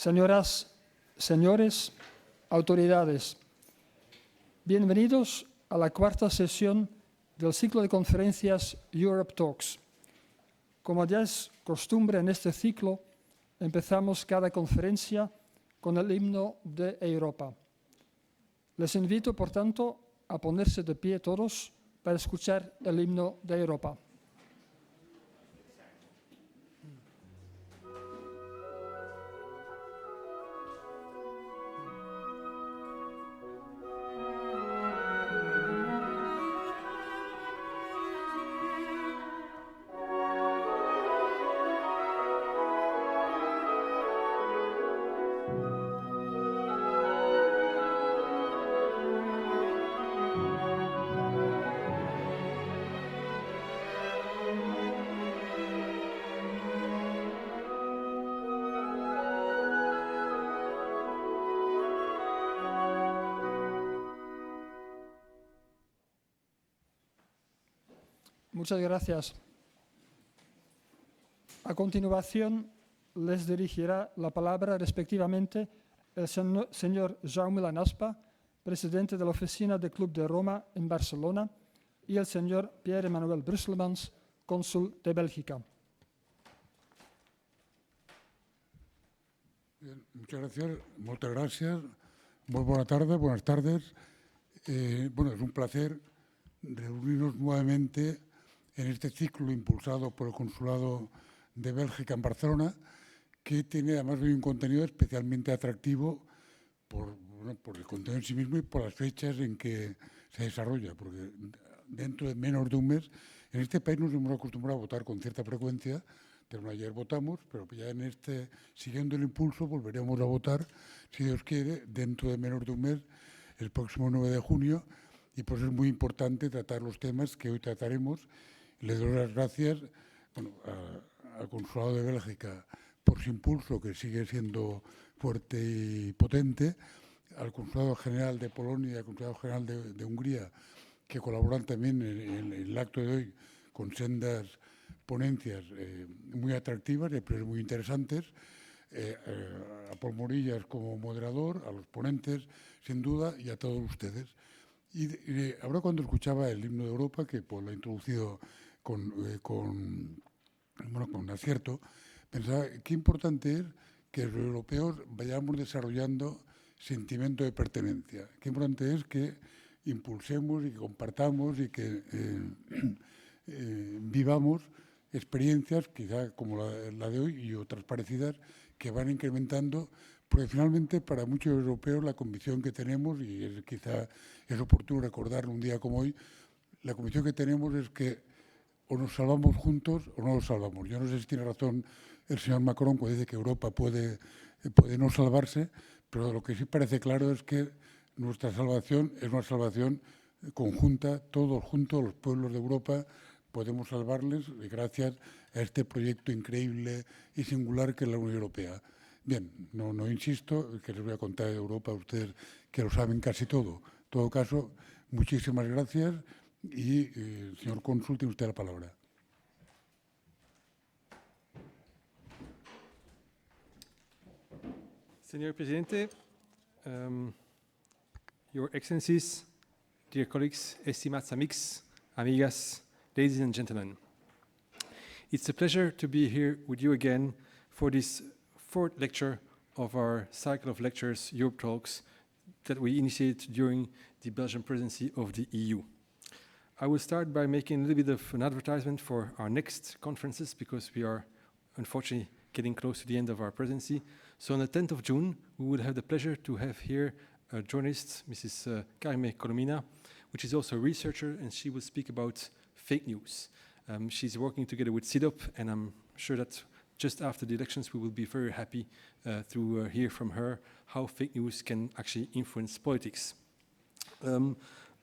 Señoras, señores, autoridades, bienvenidos a la cuarta sesión del ciclo de conferencias Europe Talks. Como ya es costumbre en este ciclo, empezamos cada conferencia con el himno de Europa. Les invito, por tanto, a ponerse de pie todos para escuchar el himno de Europa. Muchas gracias. A continuación, les dirigirá la palabra respectivamente el señor Joan, presidente de la Oficina del Club de Roma en Barcelona, y el señor Pierre-Emmanuel Brusselmans, cónsul de Bélgica. Bien, muchas gracias, muchas gracias. Muy buenas tardes. Bueno, es un placer reunirnos nuevamente en este ciclo impulsado por el Consulado de Bélgica en Barcelona, que tiene además un contenido especialmente atractivo por el contenido en sí mismo y por las fechas en que se desarrolla, porque dentro de menos de un mes, en este país nos hemos acostumbrado a votar con cierta frecuencia. Ayer votamos, pero ya siguiendo el impulso, volveremos a votar, si Dios quiere, dentro de menos de un mes, el próximo 9 de junio, y por eso es muy importante tratar los temas que hoy trataremos. Le doy las gracias al Consulado de Bélgica por su impulso, que sigue siendo fuerte y potente, al Consulado General de Polonia y al Consulado General de Hungría, que colaboran también en el acto de hoy con sendas ponencias muy atractivas y muy interesantes, a Paul Morillas como moderador, a los ponentes, sin duda, y a todos ustedes. Y ahora cuando escuchaba el himno de Europa, que pues, lo ha introducido con acierto, pensaba qué importante es que los europeos vayamos desarrollando sentimiento de pertenencia. Qué importante es que impulsemos y que compartamos y que vivamos experiencias, quizá como la de hoy y otras parecidas, que van incrementando, porque finalmente para muchos europeos la convicción que tenemos, y quizá es oportuno recordarlo un día como hoy, la convicción que tenemos es que o nos salvamos juntos o no nos salvamos. Yo no sé si tiene razón el señor Macron cuando dice que Europa puede no salvarse, pero lo que sí parece claro es que nuestra salvación es una salvación conjunta, todos juntos, los pueblos de Europa, podemos salvarles gracias a este proyecto increíble y singular que es la Unión Europea. Bien, no insisto, que les voy a contar de Europa a ustedes que lo saben casi todo. En todo caso, muchísimas gracias y, señor cónsul, tiene usted la palabra. Señor Presidente, Your Excellencies, dear colleagues, estimados amigos, amigas, ladies and gentlemen. It's a pleasure to be here with you again for this fourth lecture of our cycle of lectures, Europe Talks, that we initiated during the Belgian presidency of the EU. I will start by making a little bit of an advertisement for our next conferences, because we are unfortunately getting close to the end of our presidency. So on the 10th of June, we will have the pleasure to have here a journalist, Mrs. Carme Colomina, which is also a researcher, and she will speak about fake news. She's working together with CIDOB, and I'm sure that just after the elections, we will be very happy to hear from her how fake news can actually influence politics.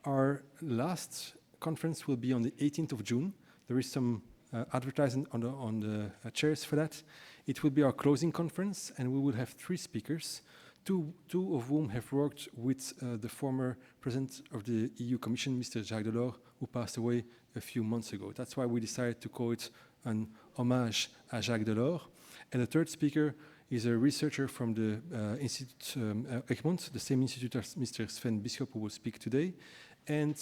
Our last conference will be on the 18th of June. There is some advertising on the chairs for that. It will be our closing conference, and we will have 3 speakers, two of whom have worked with the former president of the EU Commission, Mr. Jacques Delors, who passed away a few months ago. That's why we decided to call it an hommage à Jacques Delors. And the third speaker He's a researcher from the Institute Egmont, the same institute as Mr. Sven Bisschop, who will speak today. And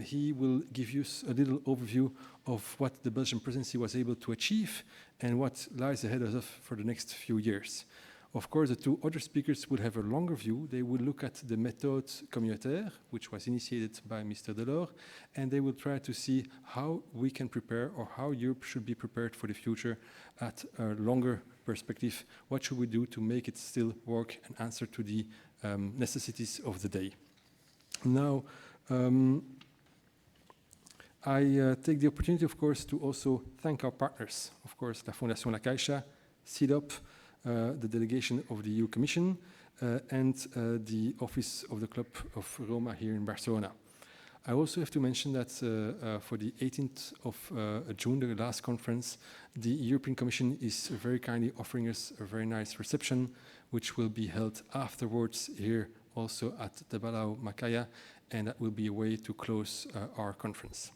he will give you a little overview of what the Belgian presidency was able to achieve and what lies ahead of us for the next few years. Of course, the two other speakers will have a longer view. They will look at the méthode communautaire, which was initiated by Mr. Delors, and they will try to see how we can prepare or how Europe should be prepared for the future at a longer perspective. What should we do to make it still work and answer to the necessities of the day? Now, I take the opportunity, of course, to also thank our partners. Of course, la Fundación la Caixa, CIDOB, the delegation of the EU Commission, and the office of the Club of Roma here in Barcelona. I also have to mention that for the 18th of June, the last conference, the European Commission is very kindly offering us a very nice reception, which will be held afterwards here also at the Palau Macaya, and that will be a way to close our conference.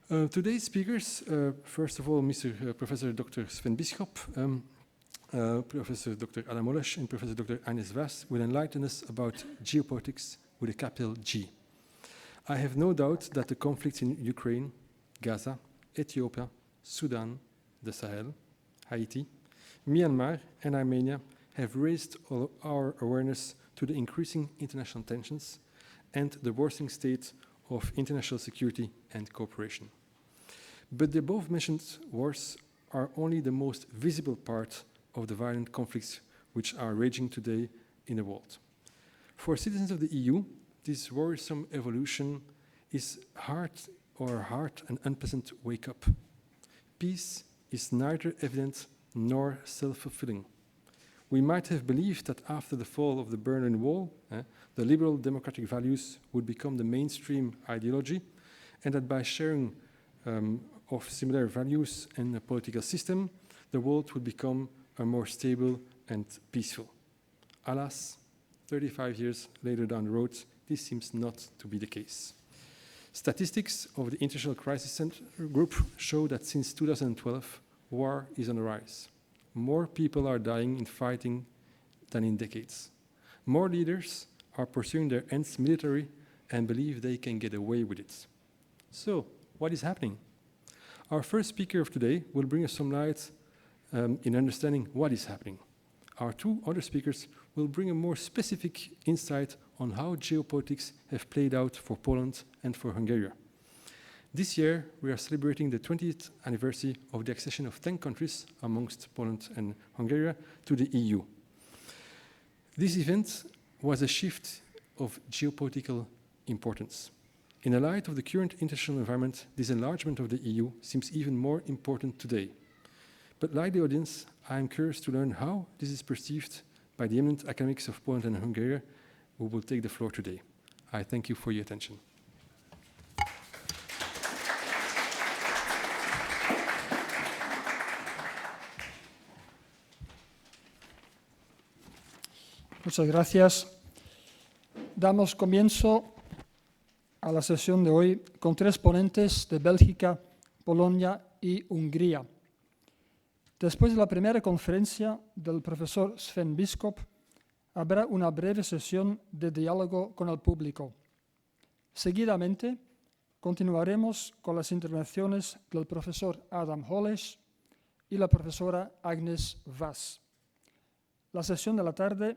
Today's speakers, first of all, Professor Dr. Sven Bisschop, Professor Dr. Adam Olesch and Professor Dr. Agnes Vaz will enlighten us about geopolitics with a capital G. I have no doubt that the conflicts in Ukraine, Gaza, Ethiopia, Sudan, the Sahel, Haiti, Myanmar and Armenia have raised our awareness to the increasing international tensions and the worsening state of international security and cooperation. But the above-mentioned wars are only the most visible part of the violent conflicts which are raging today in the world. For citizens of the EU, this worrisome evolution is hard and unpleasant wake-up. Peace is neither evident nor self-fulfilling. We might have believed that after the fall of the Berlin Wall, the liberal democratic values would become the mainstream ideology, and that by sharing of similar values and a political system, the world would become a more stable and peaceful. Alas, 35 years later down the road, this seems not to be the case. Statistics of the International Crisis Center Group show that since 2012, war is on the rise. More people are dying in fighting than in decades. More leaders are pursuing their ends militarily and believe they can get away with it. So, what is happening? Our first speaker of today will bring us some light in understanding what is happening. Our two other speakers will bring a more specific insight on how geopolitics have played out for Poland and for Hungary. This year, we are celebrating the 20th anniversary of the accession of 10 countries, amongst Poland and Hungary, to the EU. This event was a shift of geopolitical importance. In the light of the current international environment, this enlargement of the EU seems even more important today. But like the audience, I am curious to learn how this is perceived by the eminent academics of Poland and Hungary, who will take the floor today. I thank you for your attention. Muchas gracias. Damos comienzo a la sesión de hoy con tres ponentes de Bélgica, Polonia y Hungría. Después de la primera conferencia del profesor Sven Bisschop, habrá una breve sesión de diálogo con el público. Seguidamente, continuaremos con las intervenciones del profesor Adam Olesch y la profesora Agnes Vaz. La sesión de la tarde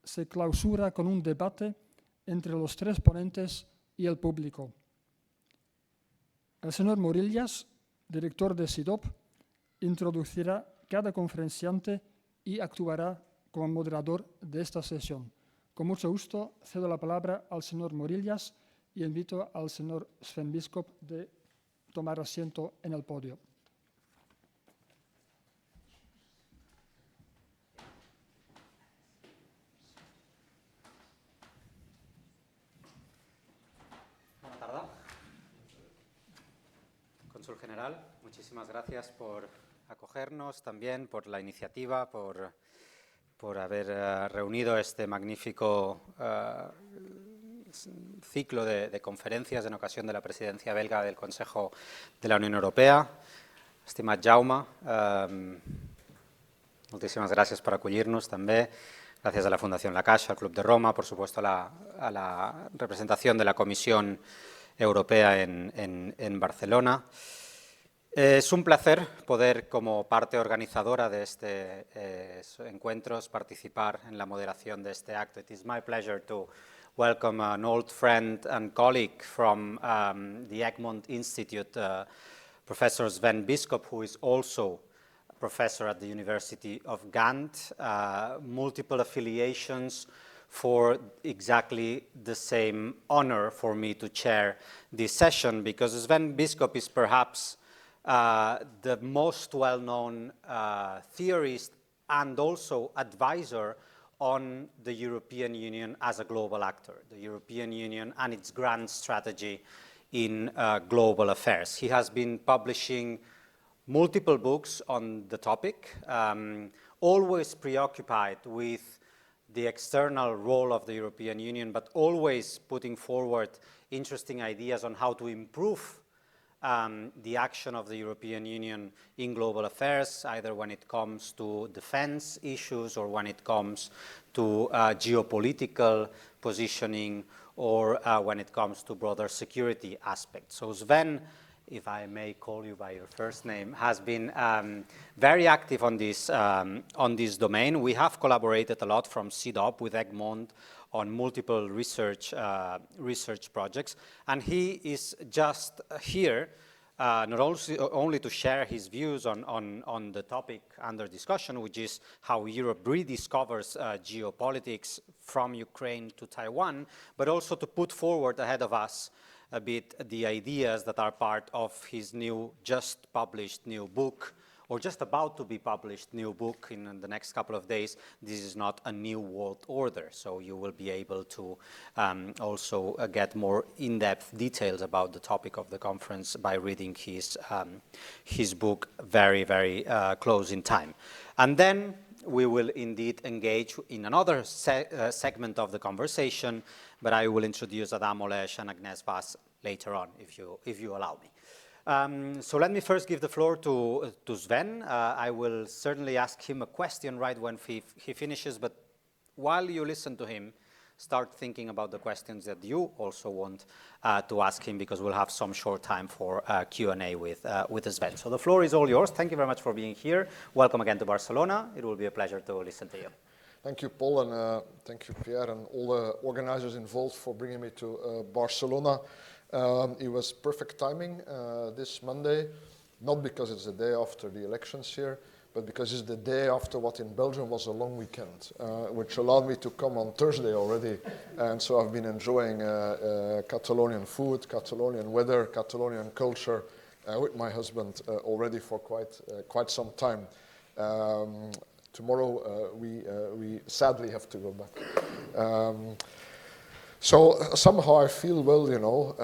se clausura con un debate entre los tres ponentes y el público. El señor Morillas, director de CIDOB, introducirá cada conferenciante y actuará como moderador de esta sesión. Con mucho gusto cedo la palabra al señor Morillas y invito al señor Sven Bisschop de tomar asiento en el podio. Buenas tardes. Cónsul General, muchísimas gracias por acogernos, también por la iniciativa, por haber reunido este magnífico ciclo de conferencias en ocasión de la presidencia belga del Consejo de la Unión Europea. Estimat Jaume, Moltíssimes gràcies per acollir-nos també. Gracias a la Fundación La Caixa, al Club de Roma, por supuesto a la representación de la Comisión Europea en Barcelona. Es un placer poder, como parte organizadora de estos encuentros, participar en la moderación de este acto. It is my pleasure to welcome an old friend and colleague from the Egmont Institute, Professor Sven Bisschop, who is also professor at the University of Ghent, multiple affiliations for exactly the same honor for me to chair this session, because Sven Bisschop is perhaps the most well-known theorist and also advisor on the European Union as a global actor, the European Union and its grand strategy in global affairs. He has been publishing multiple books on the topic, always preoccupied with the external role of the European Union, but always putting forward interesting ideas on how to improve the action of the European Union in global affairs, either when it comes to defense issues or when it comes to geopolitical positioning or when it comes to broader security aspects. So Sven, if I may call you by your first name, has been very active on this domain. We have collaborated a lot from CIDOB with Egmont on multiple research projects, and he is just here not only to share his views on the topic under discussion, which is how Europe rediscovers geopolitics from Ukraine to Taiwan, but also to put forward ahead of us a bit the ideas that are part of his just published new book, or just about to be published new book in the next couple of days. This is not a new world order, so you will be able to also get more in-depth details about the topic of the conference by reading his book very, very close in time. And then we will indeed engage in another segment of the conversation, but I will introduce Adam Olesh and Agnes Vaz later on, if you allow me. So let me first give the floor to Sven. I will certainly ask him a question right when he finishes, but while you listen to him, start thinking about the questions that you also want to ask him, because we'll have some short time for Q&A with Sven. So the floor is all yours. Thank you very much for being here. Welcome again to Barcelona. It will be a pleasure to listen to you. Thank you, Paul, and thank you, Pierre, and all the organizers involved for bringing me to Barcelona. It was perfect timing this Monday, not because it's the day after the elections here, but because it's the day after what in Belgium was a long weekend, which allowed me to come on Thursday already. And so I've been enjoying Catalonian food, Catalonian weather, Catalonian culture with my husband already for quite some time. Tomorrow we sadly have to go back. So somehow I feel, well, you know,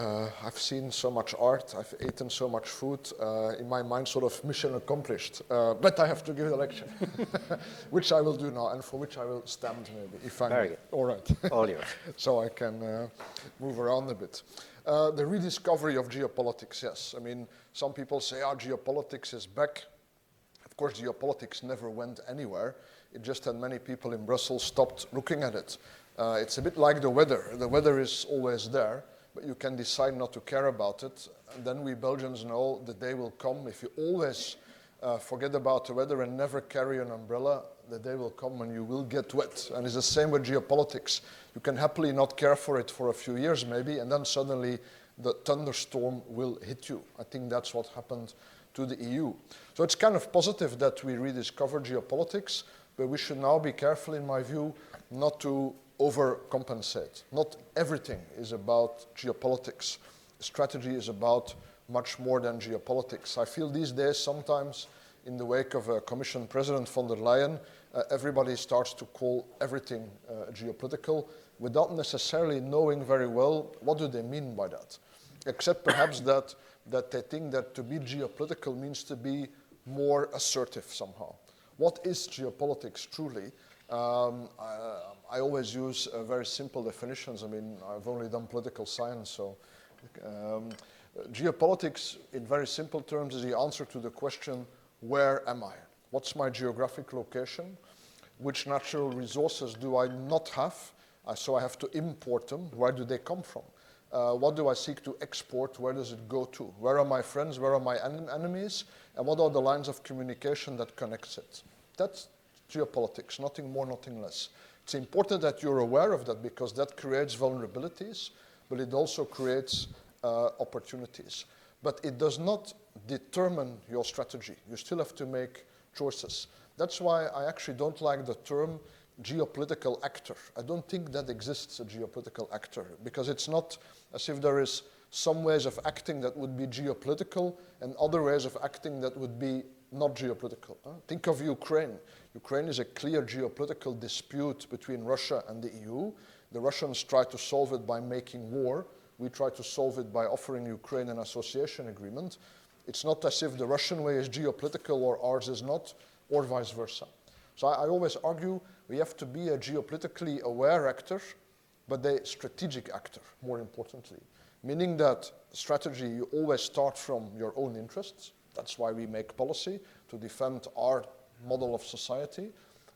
I've seen so much art, I've eaten so much food, in my mind sort of mission accomplished, but I have to give a lecture, which I will do now, and for which I will stand maybe, if I'm Very good. All right. All yours. So I can move around a bit. The rediscovery of geopolitics, yes. I mean, some people say, geopolitics is back. Of course, geopolitics never went anywhere. It just that many people in Brussels stopped looking at it. It's a bit like the weather. The weather is always there, but you can decide not to care about it. And then we Belgians know the day will come. If you always forget about the weather and never carry an umbrella, the day will come when you will get wet. And it's the same with geopolitics. You can happily not care for it for a few years maybe, and then suddenly the thunderstorm will hit you. I think that's what happened to the EU. So it's kind of positive that we rediscover geopolitics, but we should now be careful, in my view, not to overcompensate. Not everything is about geopolitics. Strategy is about much more than geopolitics. I feel these days sometimes in the wake of Commission President von der Leyen, everybody starts to call everything geopolitical without necessarily knowing very well what do they mean by that. Except perhaps that they think that to be geopolitical means to be more assertive somehow. What is geopolitics truly? I always use very simple definitions. I mean, I've only done political science, so geopolitics, in very simple terms, is the answer to the question, where am I? What's my geographic location? Which natural resources do I not have? So I have to import them. Where do they come from? What do I seek to export? Where does it go to? Where are my friends? Where are my enemies? And what are the lines of communication that connects it? That's geopolitics, nothing more, nothing less. It's important that you're aware of that because that creates vulnerabilities, but it also creates opportunities. But it does not determine your strategy. You still have to make choices. That's why I actually don't like the term geopolitical actor. I don't think that exists, a geopolitical actor, because it's not as if there is some ways of acting that would be geopolitical and other ways of acting that would be not geopolitical. Think of Ukraine. Ukraine is a clear geopolitical dispute between Russia and the EU. The Russians try to solve it by making war. We try to solve it by offering Ukraine an association agreement. It's not as if the Russian way is geopolitical or ours is not, or vice versa. So I always argue we have to be a geopolitically aware actor, but a strategic actor, more importantly. Meaning that strategy, you always start from your own interests. That's why we make policy, to defend our model of society.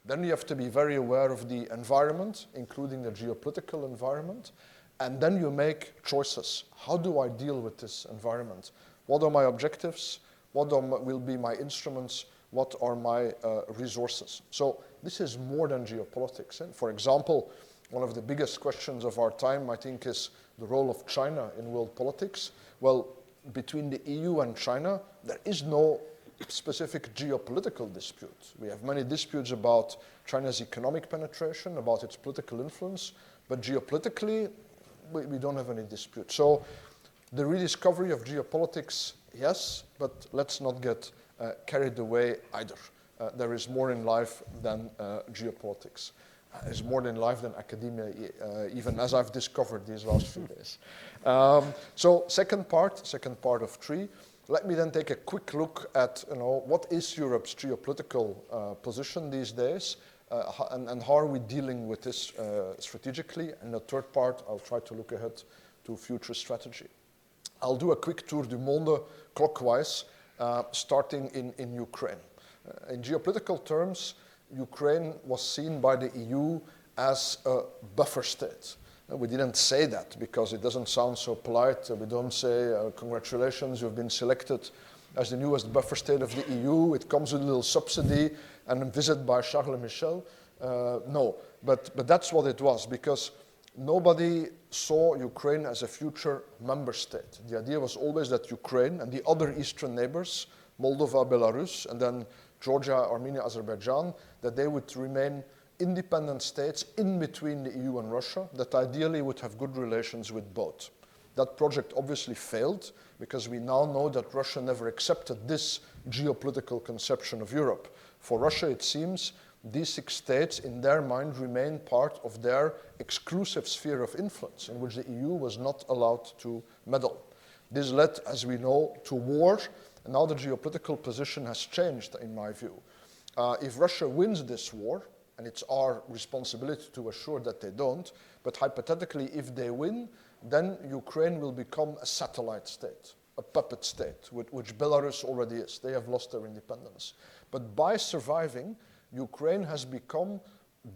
Then you have to be very aware of the environment, including the geopolitical environment. And then you make choices. How do I deal with this environment? What are my objectives? What will be my instruments? What are my resources? So this is more than geopolitics. For example, one of the biggest questions of our time, I think, is the role of China in world politics. Well, between the EU and China, there is no specific geopolitical dispute. We have many disputes about China's economic penetration, about its political influence, but geopolitically, we don't have any dispute. So the rediscovery of geopolitics, yes, but let's not get carried away either. There is more in life than geopolitics. There's more in life than academia, even as I've discovered these last few days. So second part of 3. Let me then take a quick look at what is Europe's geopolitical position these days, and how are we dealing with this strategically. And the third part, I'll try to look ahead to future strategy. I'll do a quick tour du monde clockwise, starting in Ukraine. In geopolitical terms, Ukraine was seen by the EU as a buffer state. We didn't say that because it doesn't sound so polite. We don't say, congratulations, you've been selected as the newest buffer state of the EU. It comes with a little subsidy and a visit by Charles Michel. No, but that's what it was, because nobody saw Ukraine as a future member state. The idea was always that Ukraine and the other eastern neighbors, Moldova, Belarus, and then Georgia, Armenia, Azerbaijan, that they would remain independent states in between the EU and Russia that ideally would have good relations with both. That project obviously failed because we now know that Russia never accepted this geopolitical conception of Europe. For Russia, it seems these 6 states in their mind remain part of their exclusive sphere of influence in which the EU was not allowed to meddle. This led, as we know, to war, and now the geopolitical position has changed, in my view. If Russia wins this war, and it's our responsibility to assure that they don't, but hypothetically, if they win, then Ukraine will become a satellite state, a puppet state, which Belarus already is. They have lost their independence. But by surviving, Ukraine has become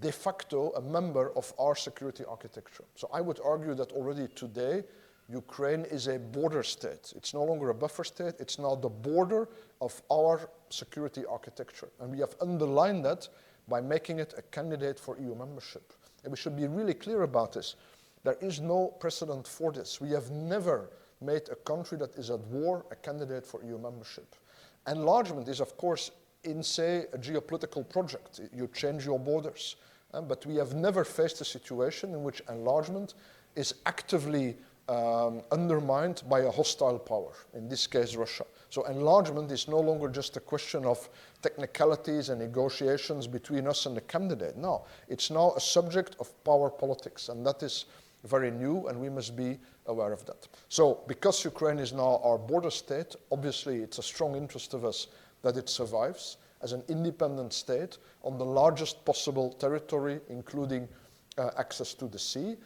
de facto a member of our security architecture. So I would argue that already today, Ukraine is a border state. It's no longer a buffer state, it's now the border of our security architecture. And we have underlined that by making it a candidate for EU membership. And we should be really clear about this. There is no precedent for this. We have never made a country that is at war a candidate for EU membership. Enlargement is, of course, in, say, a geopolitical project. You change your borders. But we have never faced a situation in which enlargement is actively undermined by a hostile power, in this case Russia. So enlargement is no longer just a question of technicalities and negotiations between us and the candidate. No, it's now a subject of power politics, and that is very new, and we must be aware of that. So because Ukraine is now our border state, obviously it's a strong interest of us that it survives as an independent state on the largest possible territory, including access to the sea.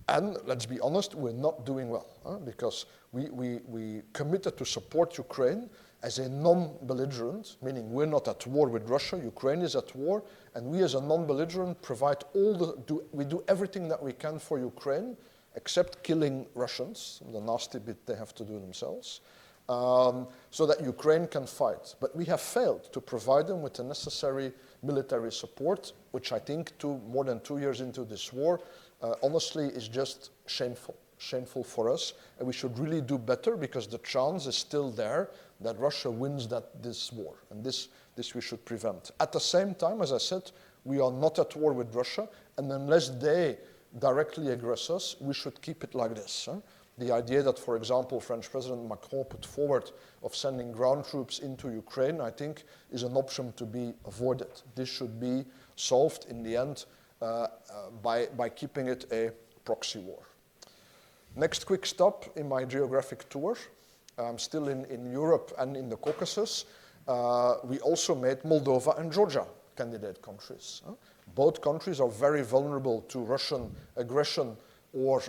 And let's be honest, we're not doing well, because we committed to support Ukraine, as a non-belligerent, meaning we're not at war with Russia, Ukraine is at war, and we as a non-belligerent provide we do everything that we can for Ukraine, except killing Russians, the nasty bit they have to do themselves, so that Ukraine can fight. But we have failed to provide them with the necessary military support, which I think more than 2 years into this war, honestly, is just shameful for us, and we should really do better because the chance is still there that Russia wins this war, and this we should prevent. At the same time, as I said, we are not at war with Russia, and unless they directly aggress us, we should keep it like this. The idea that, for example, French President Macron put forward of sending ground troops into Ukraine, I think, is an option to be avoided. This should be solved in the end by keeping it a proxy war. Next quick stop in my geographic tour. I'm still in Europe and in the Caucasus. We also made Moldova and Georgia candidate countries. Both countries are very vulnerable to Russian aggression or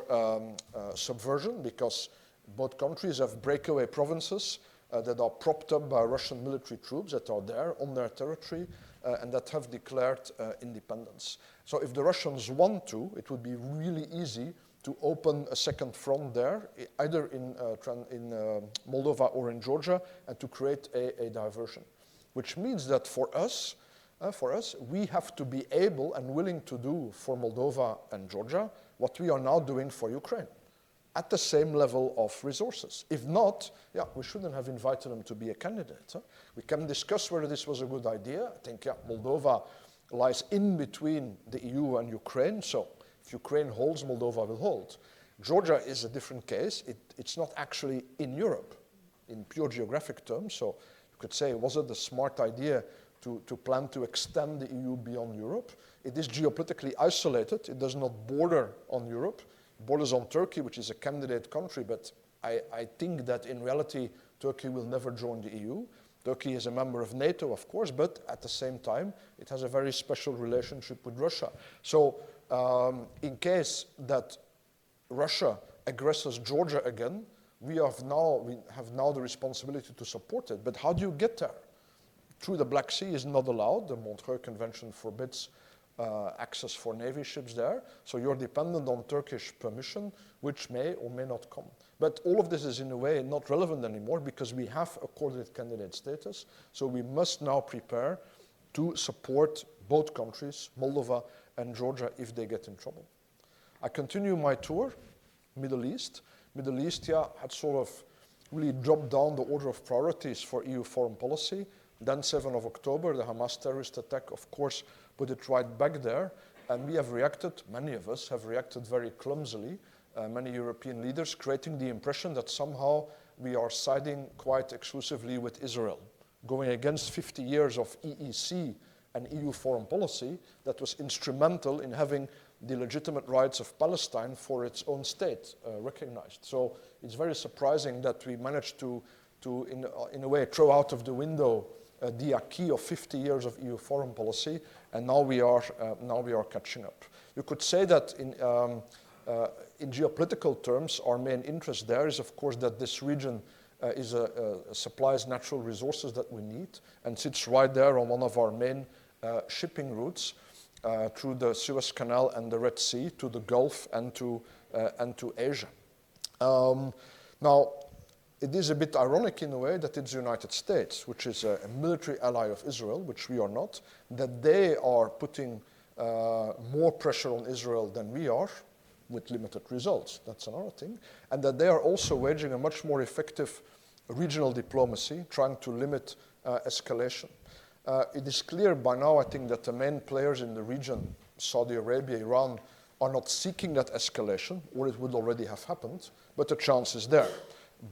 subversion because both countries have breakaway provinces that are propped up by Russian military troops that are there on their territory and that have declared independence. So if the Russians want to, it would be really easy to open a second front there, either in Moldova or in Georgia, and to create a diversion. Which means that for us, we have to be able and willing to do for Moldova and Georgia what we are now doing for Ukraine, at the same level of resources. If not, we shouldn't have invited them to be a candidate. We can discuss whether this was a good idea. I think Moldova lies in between the EU and Ukraine, so if Ukraine holds, Moldova will hold. Georgia is a different case. It's not actually in Europe, in pure geographic terms, so you could say, was it a smart idea to plan to extend the EU beyond Europe? It is geopolitically isolated. It does not border on Europe. It borders on Turkey, which is a candidate country, but I think that in reality, Turkey will never join the EU. Turkey is a member of NATO, of course, but at the same time, it has a very special relationship with Russia. So in case that Russia aggresses Georgia again, we have now the responsibility to support it. But how do you get there? Through the Black Sea is not allowed. The Montreux Convention forbids access for Navy ships there. So you're dependent on Turkish permission, which may or may not come. But all of this is in a way not relevant anymore because we have accorded candidate status. So we must now prepare to support both countries, Moldova and Georgia, if they get in trouble. I continue my tour, Middle East. Middle East, had sort of really dropped down the order of priorities for EU foreign policy. Then 7th of October, the Hamas terrorist attack, of course, put it right back there. And we have reacted, many of us have reacted very clumsily, many European leaders, creating the impression that somehow we are siding quite exclusively with Israel, going against 50 years of EEC and EU foreign policy that was instrumental in having the legitimate rights of Palestine for its own state recognized. So it's very surprising that we managed to in a way, throw out of the window the acquis of 50 years of EU foreign policy, and now we are catching up. You could say that in geopolitical terms, our main interest there is, of course, that this region supplies natural resources that we need and sits right there on one of our main shipping routes through the Suez Canal and the Red Sea to the Gulf and to Asia. Now, it is a bit ironic in a way that it's the United States, which is a military ally of Israel, which we are not, that they are putting more pressure on Israel than we are, with limited results. That's another thing. And that they are also waging a much more effective regional diplomacy, trying to limit escalation. It is clear by now, I think, that the main players in the region, Saudi Arabia, Iran, are not seeking that escalation, or it would already have happened, but the chance is there.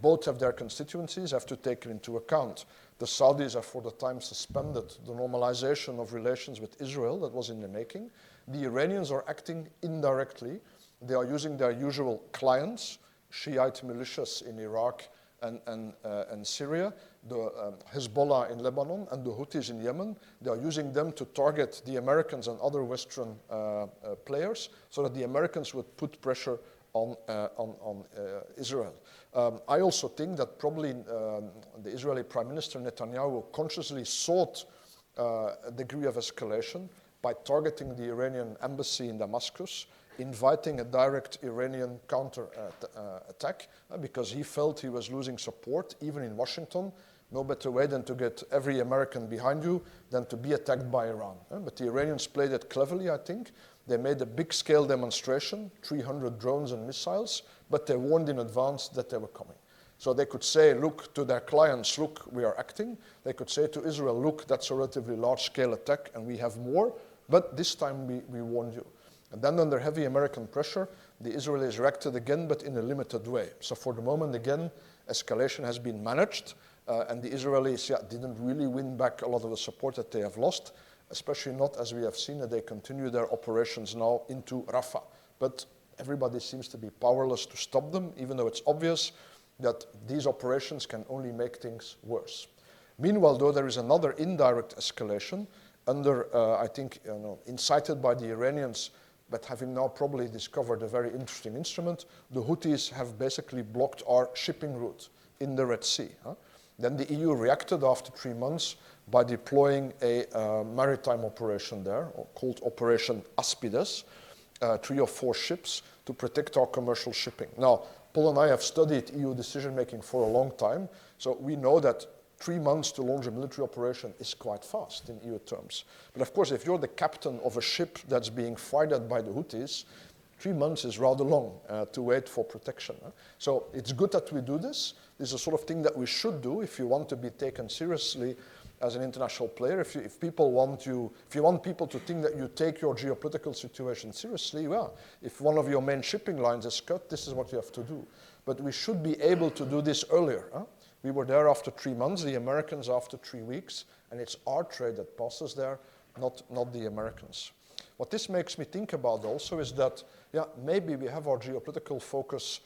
Both of their constituencies have to take it into account. The Saudis have for the time suspended the normalization of relations with Israel that was in the making. The Iranians are acting indirectly. They are using their usual clients, Shiite militias in Iraq and Syria, the Hezbollah in Lebanon and the Houthis in Yemen. They are using them to target the Americans and other Western players so that the Americans would put pressure on Israel. I also think that probably the Israeli Prime Minister Netanyahu consciously sought a degree of escalation by targeting the Iranian embassy in Damascus, inviting a direct Iranian counter-attack because he felt he was losing support, even in Washington. No better way than to get every American behind you than to be attacked by Iran. But the Iranians played it cleverly, I think. They made a big-scale demonstration, 300 drones and missiles, but they warned in advance that they were coming. So they could say, look, to their clients, look, we are acting. They could say to Israel, look, that's a relatively large-scale attack, and we have more, but this time we warned you. And then under heavy American pressure, the Israelis reacted again, but in a limited way. So for the moment, again, escalation has been managed, and the Israelis didn't really win back a lot of the support that they have lost, especially not as we have seen that they continue their operations now into Rafah. But everybody seems to be powerless to stop them, even though it's obvious that these operations can only make things worse. Meanwhile, though, there is another indirect escalation under, I think, incited by the Iranians, but having now probably discovered a very interesting instrument, the Houthis have basically blocked our shipping route in the Red Sea. Then the EU reacted after 3 months by deploying a maritime operation there, called Operation Aspides, 3 or 4 ships to protect our commercial shipping. Now, Paul and I have studied EU decision-making for a long time, so we know that 3 months to launch a military operation is quite fast in EU terms. But of course, if you're the captain of a ship that's being fired at by the Houthis, 3 months is rather long to wait for protection. So it's good that we do this. This is the sort of thing that we should do if you want to be taken seriously as an international player. If you want people to think that you take your geopolitical situation seriously, well, if one of your main shipping lines is cut, this is what you have to do. But we should be able to do this earlier. We were there after 3 months, the Americans after 3 weeks, and it's our trade that passes there, not the Americans. What this makes me think about also is that, maybe we have our geopolitical focus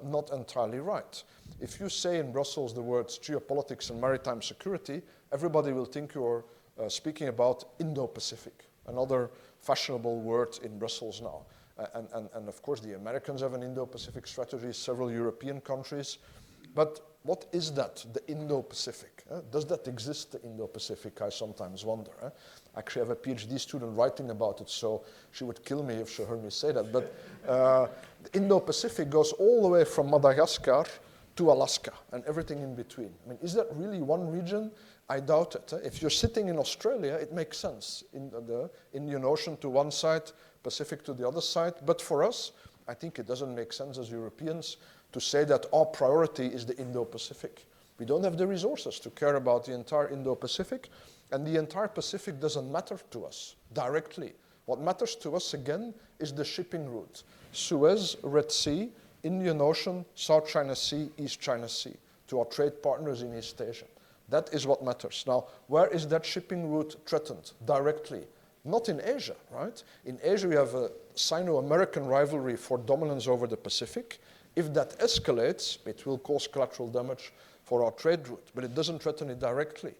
not entirely right. If you say in Brussels the words geopolitics and maritime security, everybody will think you're speaking about Indo-Pacific, another fashionable word in Brussels now. And of course, the Americans have an Indo-Pacific strategy, several European countries. But what is that, the Indo-Pacific? Does that exist, the Indo-Pacific? I sometimes wonder. I actually have a PhD student writing about it, so she would kill me if she heard me say that. But the Indo-Pacific goes all the way from Madagascar to Alaska and everything in between. I mean, is that really one region? I doubt it. If you're sitting in Australia, it makes sense. In the Indian Ocean to one side, Pacific to the other side. But for us, I think it doesn't make sense as Europeans to say that our priority is the Indo-Pacific. We don't have the resources to care about the entire Indo-Pacific, and the entire Pacific doesn't matter to us directly. What matters to us, again, is the shipping route. Suez, Red Sea, Indian Ocean, South China Sea, East China Sea, to our trade partners in East Asia. That is what matters. Now, where is that shipping route threatened directly? Not in Asia, right? In Asia, we have a Sino-American rivalry for dominance over the Pacific. If that escalates, it will cause collateral damage for our trade route, but it doesn't threaten it directly.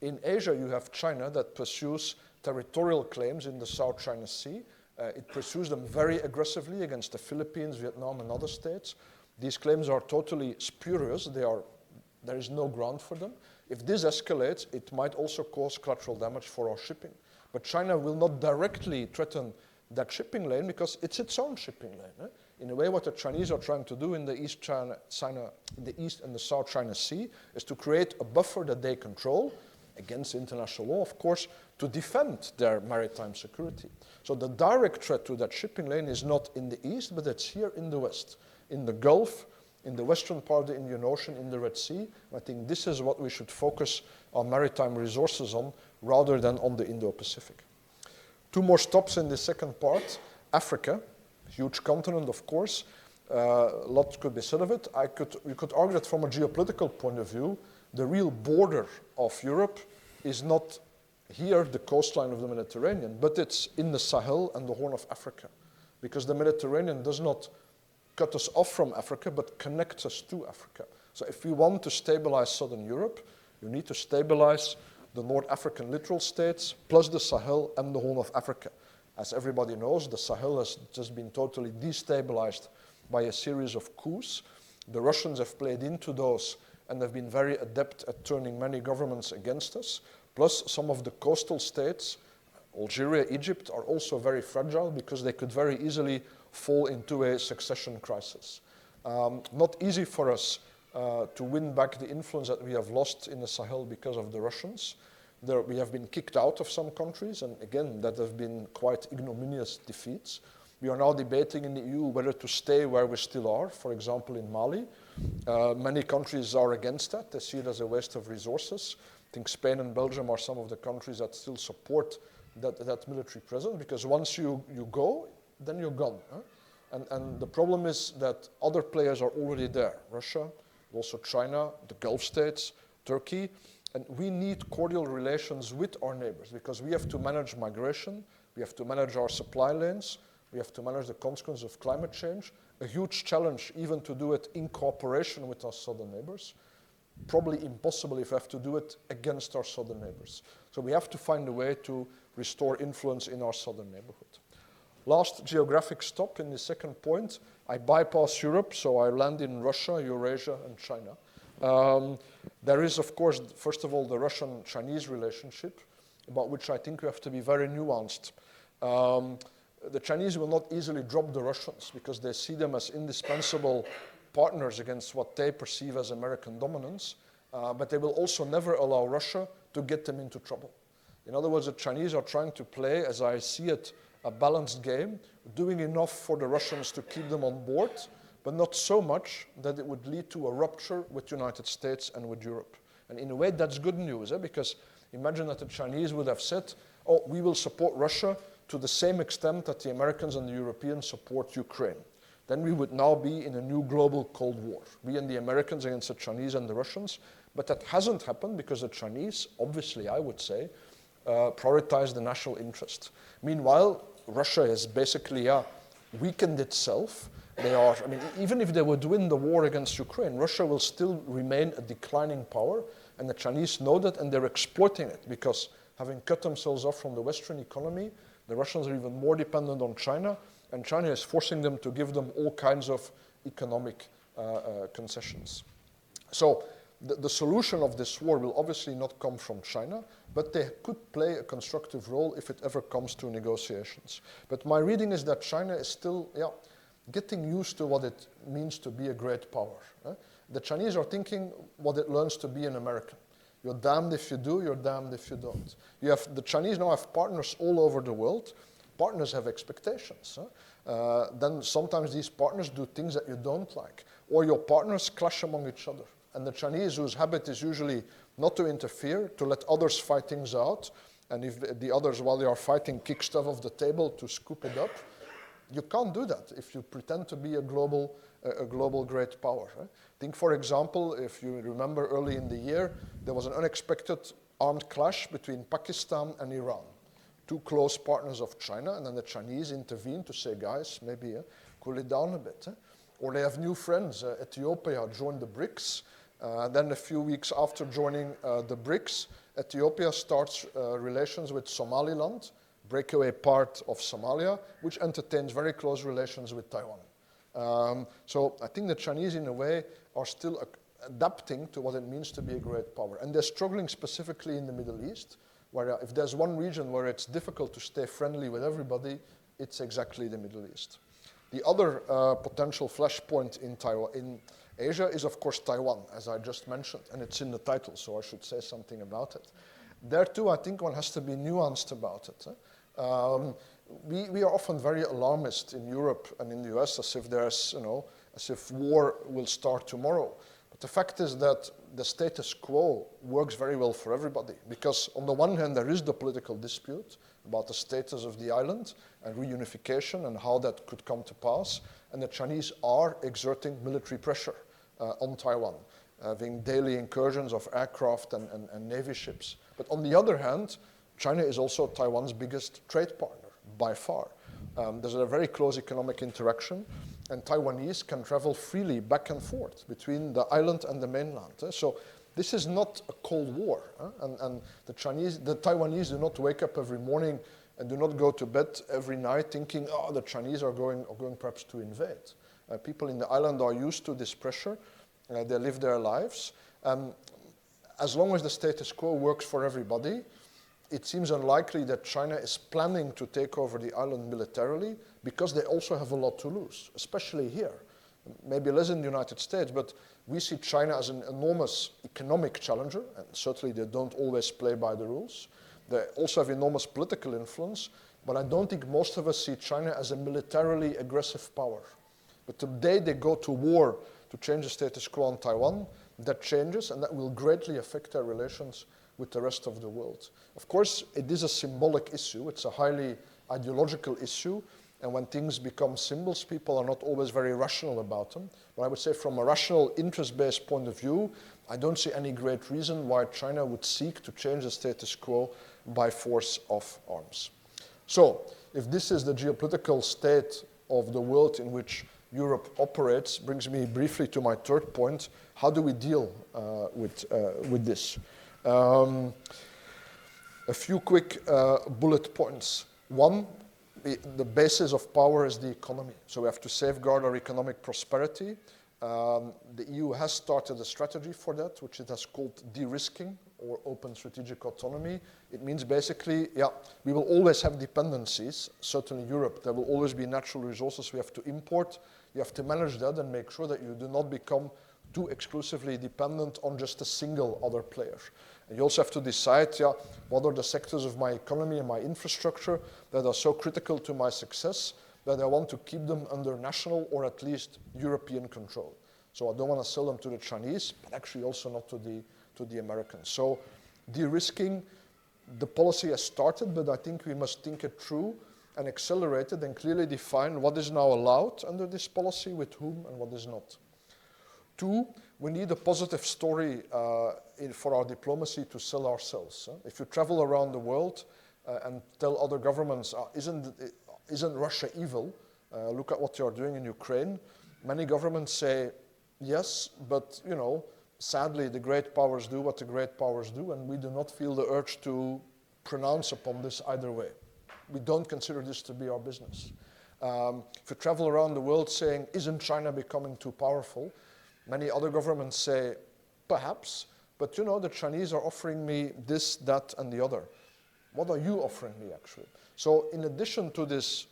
In Asia, you have China that pursues territorial claims in the South China Sea. It pursues them very aggressively against the Philippines, Vietnam, and other states. These claims are totally spurious. There is no ground for them. If this escalates, it might also cause collateral damage for our shipping. But China will not directly threaten that shipping lane because it's its own shipping lane. In a way, what the Chinese are trying to do in the East and the South China Sea is to create a buffer that they control, against international law, of course, to defend their maritime security. So the direct threat to that shipping lane is not in the east, but it's here in the west, in the Gulf, in the western part of the Indian Ocean, in the Red Sea. I think this is what we should focus our maritime resources on, rather than on the Indo-Pacific. 2 more stops in the second part. Africa, huge continent, of course. A lot could be said of it. You could argue that from a geopolitical point of view, the real border of Europe is not here, the coastline of the Mediterranean, but it's in the Sahel and the Horn of Africa, because the Mediterranean does not cut us off from Africa, but connects us to Africa. So if we want to stabilize Southern Europe, you need to stabilize the North African littoral states, plus the Sahel and the Horn of Africa. As everybody knows, the Sahel has just been totally destabilized by a series of coups. The Russians have played into those and have been very adept at turning many governments against us. Plus, some of the coastal states, Algeria, Egypt, are also very fragile because they could very easily fall into a succession crisis. Not easy for us to win back the influence that we have lost in the Sahel because of the Russians. We have been kicked out of some countries, and again, that have been quite ignominious defeats. We are now debating in the EU whether to stay where we still are, for example, in Mali. Many countries are against that. They see it as a waste of resources. I think Spain and Belgium are some of the countries that still support that military presence, because once you go, then you're gone. Huh? And the problem is that other players are already there. Russia, also China, the Gulf states, Turkey. And we need cordial relations with our neighbors because we have to manage migration, we have to manage our supply lanes, we have to manage the consequences of climate change. A huge challenge even to do it in cooperation with our southern neighbors. Probably impossible if we have to do it against our southern neighbors. So we have to find a way to restore influence in our southern neighborhood. Last geographic stop in the second point, I bypass Europe, so I land in Russia, Eurasia, and China. There is, of course, first of all, the Russian-Chinese relationship, about which I think we have to be very nuanced. The Chinese will not easily drop the Russians because they see them as indispensable partners against what they perceive as American dominance, but they will also never allow Russia to get them into trouble. In other words, the Chinese are trying to play, as I see it, a balanced game, doing enough for the Russians to keep them on board, but not so much that it would lead to a rupture with the United States and with Europe. And in a way, that's good news, because imagine that the Chinese would have said, oh, we will support Russia to the same extent that the Americans and the Europeans support Ukraine. Then we would now be in a new global Cold War. We and the Americans against the Chinese and the Russians. But that hasn't happened because the Chinese, obviously, I would say, prioritize the national interest. Meanwhile, Russia has basically weakened itself. They are, I mean, even if they would win the war against Ukraine, Russia will still remain a declining power, and the Chinese know that, and they're exploiting it, because having cut themselves off from the Western economy, the Russians are even more dependent on China, and China is forcing them to give them all kinds of economic concessions. So the solution of this war will obviously not come from China, but they could play a constructive role if it ever comes to negotiations. But my reading is that China is still getting used to what it means to be a great power. The Chinese are thinking what it learns to be an American. You're damned if you do, you're damned if you don't. The Chinese now have partners all over the world. Partners have expectations. Then sometimes these partners do things that you don't like, or your partners clash among each other. And the Chinese, whose habit is usually not to interfere, to let others fight things out, and if the others, while they are fighting, kick stuff off the table to scoop it up, you can't do that if you pretend to be a global great power. Think, for example, if you remember early in the year, there was an unexpected armed clash between Pakistan and Iran, two close partners of China, and then the Chinese intervened to say, guys, maybe cool it down a bit. Or they have new friends. Ethiopia joined the BRICS. Then a few weeks after joining the BRICS, Ethiopia starts relations with Somaliland, breakaway part of Somalia, which entertains very close relations with Taiwan. So I think the Chinese, in a way, are still adapting to what it means to be a great power. And they're struggling specifically in the Middle East, where if there's one region where it's difficult to stay friendly with everybody, it's exactly the Middle East. The other potential flashpoint in Asia is, of course, Taiwan, as I just mentioned, and it's in the title, so I should say something about it. There, too, I think one has to be nuanced about it. We are often very alarmist in Europe and in the US, as if there's, as if war will start tomorrow. But the fact is that the status quo works very well for everybody, because on the one hand, there is the political dispute about the status of the island and reunification and how that could come to pass. And the Chinese are exerting military pressure on Taiwan, having daily incursions of aircraft and navy ships. But on the other hand, China is also Taiwan's biggest trade partner, by far. There's a very close economic interaction, and Taiwanese can travel freely back and forth between the island and the mainland. So this is not a Cold War. And the Taiwanese do not wake up every morning and do not go to bed every night thinking, oh, the Chinese are going perhaps to invade. People in the island are used to this pressure. They live their lives. As long as the status quo works for everybody, it seems unlikely that China is planning to take over the island militarily, because they also have a lot to lose, especially here. Maybe less in the United States, but we see China as an enormous economic challenger, and certainly they don't always play by the rules. They also have enormous political influence, but I don't think most of us see China as a militarily aggressive power. But the day they go to war to change the status quo on Taiwan, that changes, and that will greatly affect their relations with the rest of the world. Of course, it is a symbolic issue. It's a highly ideological issue, and when things become symbols, people are not always very rational about them. But I would say from a rational, interest-based point of view, I don't see any great reason why China would seek to change the status quo by force of arms. So, if this is the geopolitical state of the world in which Europe operates, brings me briefly to my third point: how do we deal with this? A few quick bullet points. One, the basis of power is the economy. So we have to safeguard our economic prosperity. The EU has started a strategy for that, which it has called de-risking, or open strategic autonomy. It means basically, we will always have dependencies. Certainly Europe, there will always be natural resources we have to import. You have to manage that and make sure that you do not become too exclusively dependent on just a single other player. And you also have to decide, what are the sectors of my economy and my infrastructure that are so critical to my success that I want to keep them under national or at least European control. So I don't want to sell them to the Chinese, but actually also not to the Americans. So de-risking, the policy has started, but I think we must think it through and accelerate it and clearly define what is now allowed under this policy, with whom, and what is not. Two, we need a positive story for our diplomacy to sell ourselves. If you travel around the world and tell other governments, isn't Russia evil? Look at what you're doing in Ukraine. Many governments say, yes, but sadly the great powers do what the great powers do, and we do not feel the urge to pronounce upon this either way. We don't consider this to be our business. If you travel around the world saying, isn't China becoming too powerful? Many other governments say, perhaps, but the Chinese are offering me this, that, and the other. What are you offering me, actually? So in addition to this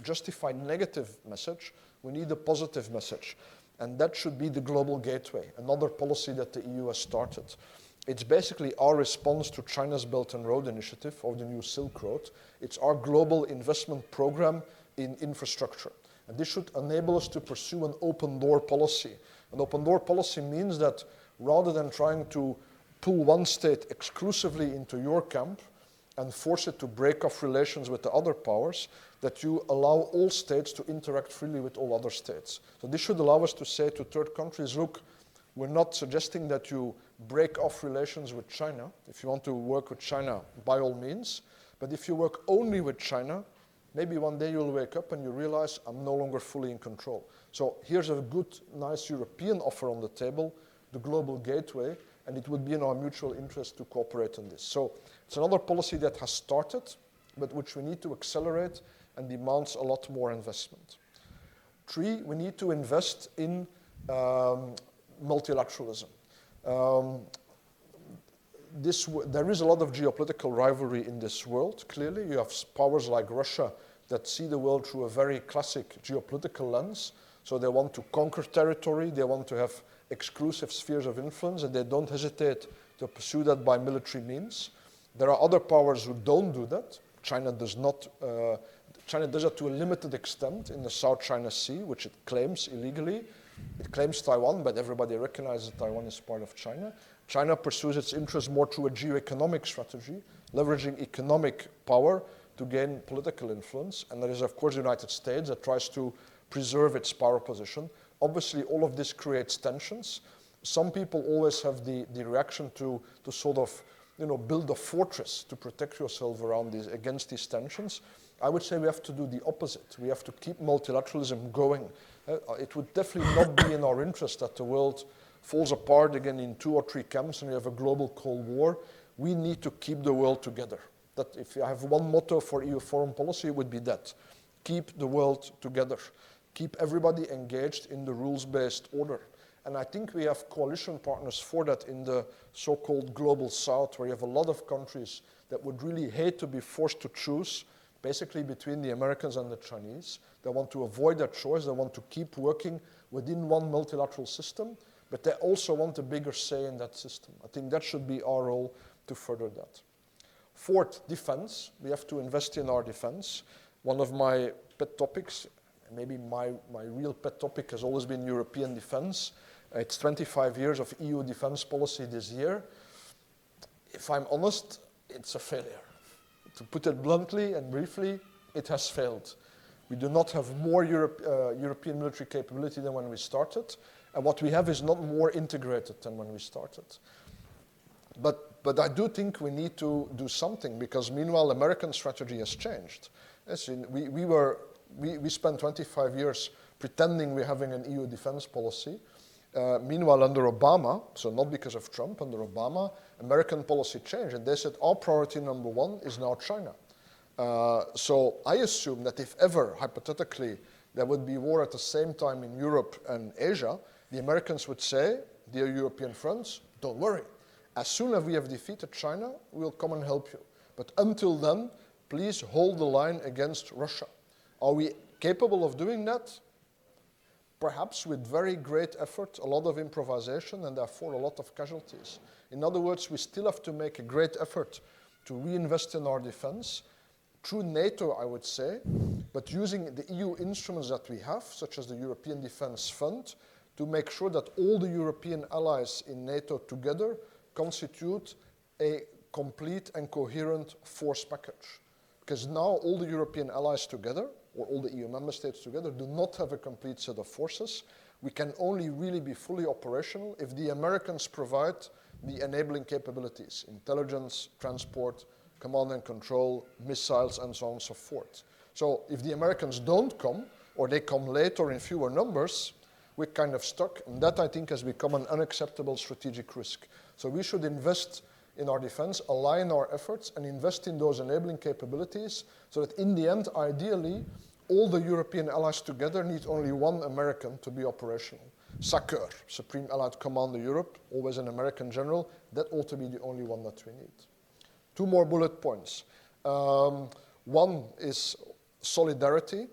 justified negative message, we need a positive message. And that should be the global gateway, another policy that the EU has started. It's basically our response to China's Belt and Road Initiative, or the new Silk Road. It's our global investment program in infrastructure. And this should enable us to pursue an open door policy. An open door policy means that rather than trying to pull one state exclusively into your camp and force it to break off relations with the other powers, that you allow all states to interact freely with all other states. So this should allow us to say to third countries, look, we're not suggesting that you break off relations with China. If you want to work with China, by all means. But if you work only with China, maybe one day you'll wake up and you realize I'm no longer fully in control. So here's a good, nice European offer on the table, the global gateway, and it would be in our mutual interest to cooperate on this. So it's another policy that has started, but which we need to accelerate and demands a lot more investment. Three, we need to invest in multilateralism. There is a lot of geopolitical rivalry in this world, clearly. You have powers like Russia that see the world through a very classic geopolitical lens. So they want to conquer territory, they want to have exclusive spheres of influence, and they don't hesitate to pursue that by military means. There are other powers who don't do that. China does not. China does it to a limited extent in the South China Sea, which it claims illegally. It claims Taiwan, but everybody recognizes that Taiwan is part of China. China pursues its interests more through a geoeconomic strategy, leveraging economic power to gain political influence. And there is, of course, the United States that tries to preserve its power position. Obviously, all of this creates tensions. Some people always have the reaction to sort of, build a fortress to protect yourself against these tensions. I would say we have to do the opposite. We have to keep multilateralism going. It would definitely not be in our interest that the world falls apart again in 2 or 3 camps and we have a global Cold War. We need to keep the world together. That if I have one motto for EU foreign policy, it would be that. Keep the world together. keep everybody engaged in the rules-based order. And I think we have coalition partners for that in the so-called Global South, where you have a lot of countries that would really hate to be forced to choose, basically between the Americans and the Chinese. They want to avoid that choice. They want to keep working within one multilateral system, but they also want a bigger say in that system. I think that should be our role to further that. Fourth, defense. We have to invest in our defense. One of my pet topics, maybe my real pet topic, has always been European defense. It's 25 years of EU defense policy this year. If I'm honest, it's a failure. To put it bluntly and briefly, it has failed. We do not have more European military capability than when we started, and what we have is not more integrated than when we started. But I do think we need to do something, because meanwhile, American strategy has changed. As in, we spent 25 years pretending we're having an EU defense policy. Meanwhile, under Obama, so not because of Trump, under Obama, American policy changed, and they said our priority number one is now China. So I assume that if ever, hypothetically, there would be war at the same time in Europe and Asia, the Americans would say, dear European friends, don't worry. As soon as we have defeated China, we'll come and help you. But until then, please hold the line against Russia. Are we capable of doing that? Perhaps with very great effort, a lot of improvisation, and therefore a lot of casualties. In other words, we still have to make a great effort to reinvest in our defense, through NATO, I would say, but using the EU instruments that we have, such as the European Defence Fund, to make sure that all the European allies in NATO together constitute a complete and coherent force package. Because now all the European allies together, or all the EU member states together, do not have a complete set of forces. We can only really be fully operational if the Americans provide the enabling capabilities, intelligence, transport, command and control, missiles, and so on and so forth. So if the Americans don't come, or they come late or in fewer numbers, we're kind of stuck, and that, I think, has become an unacceptable strategic risk. So we should invest in our defense, align our efforts, and invest in those enabling capabilities, so that in the end, ideally, all the European allies together need only one American to be operational. SACEUR, Supreme Allied Commander Europe, always an American general, that ought to be the only one that we need. Two more bullet points. One is solidarity.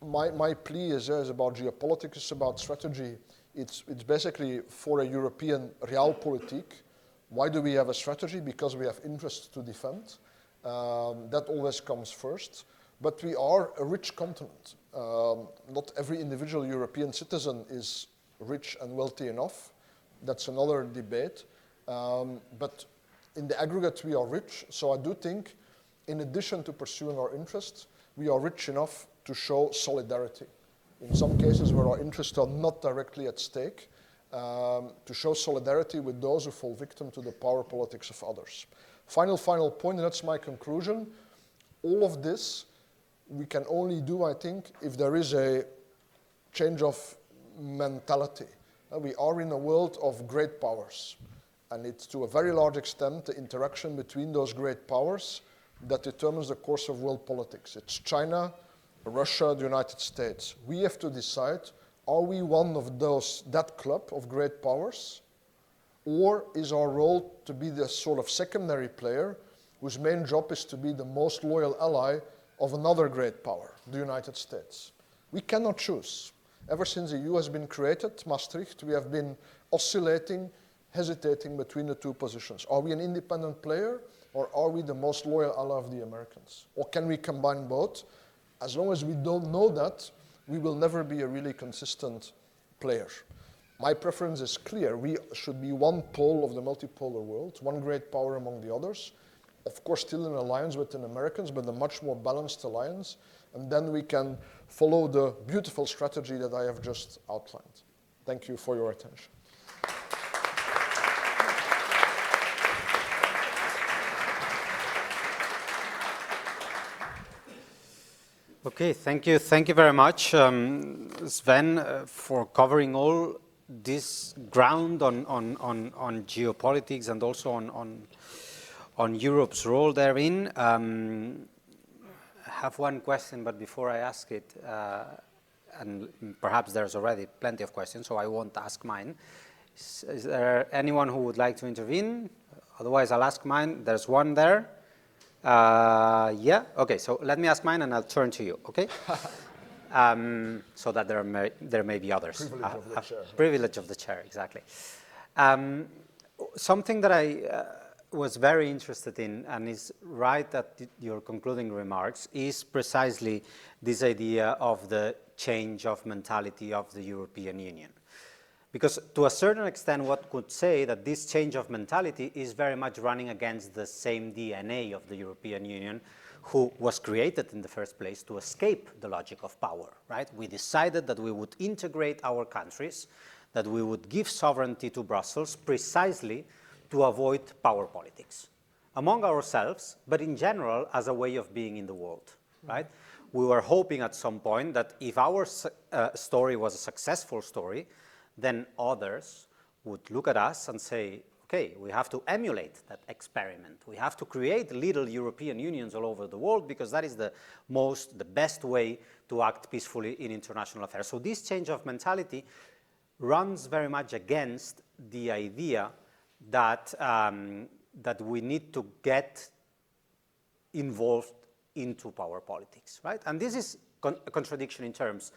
My plea is about geopolitics, it's about strategy. It's basically for a European realpolitik. Why do we have a strategy? Because we have interests to defend. That always comes first. But we are a rich continent. Not every individual European citizen is rich and wealthy enough. That's another debate. But in the aggregate, we are rich. So I do think, in addition to pursuing our interests, we are rich enough to show solidarity. In some cases where our interests are not directly at stake, to show solidarity with those who fall victim to the power politics of others. Final point, and that's my conclusion. All of this we can only do, I think, if there is a change of mentality. We are in a world of great powers, and it's to a very large extent the interaction between those great powers that determines the course of world politics. It's China, Russia, the United States. We have to decide, are we one of that club of great powers, or is our role to be the sort of secondary player whose main job is to be the most loyal ally of another great power, the United States? We cannot choose. Ever since the EU has been created, Maastricht, we have been oscillating, hesitating between the two positions. Are we an independent player, or are we the most loyal ally of the Americans? Or can we combine both? As long as we don't know that, we will never be a really consistent player. My preference is clear. We should be one pole of the multipolar world, one great power among the others. Of course, still in alliance with the Americans, but a much more balanced alliance. And then we can follow the beautiful strategy that I have just outlined. Thank you for your attention. Okay, thank you very much, Sven, for covering all this ground on geopolitics and also on Europe's role therein. I have one question, but before I ask it, and perhaps there's already plenty of questions, so I won't ask mine. Is there anyone who would like to intervene? Otherwise, I'll ask mine. There's one there. Yeah, okay, so let me ask mine and I'll turn to you, okay? So that there may be others. Privilege of the chair. Privilege of the chair, exactly. Something that I was very interested in, and is right at your concluding remarks, is precisely this idea of the change of mentality of the European Union. Because to a certain extent, one could say that this change of mentality is very much running against the same DNA of the European Union, who was created in the first place to escape the logic of power, right? We decided that we would integrate our countries, that we would give sovereignty to Brussels precisely to avoid power politics among ourselves, but in general as a way of being in the world, right? We were hoping at some point that if our story was a successful story, then others would look at us and say, okay, we have to emulate that experiment. We have to create little European unions all over the world because that is the best way to act peacefully in international affairs. So this change of mentality runs very much against the idea that, that we need to get involved into power politics, right? And this is a contradiction in terms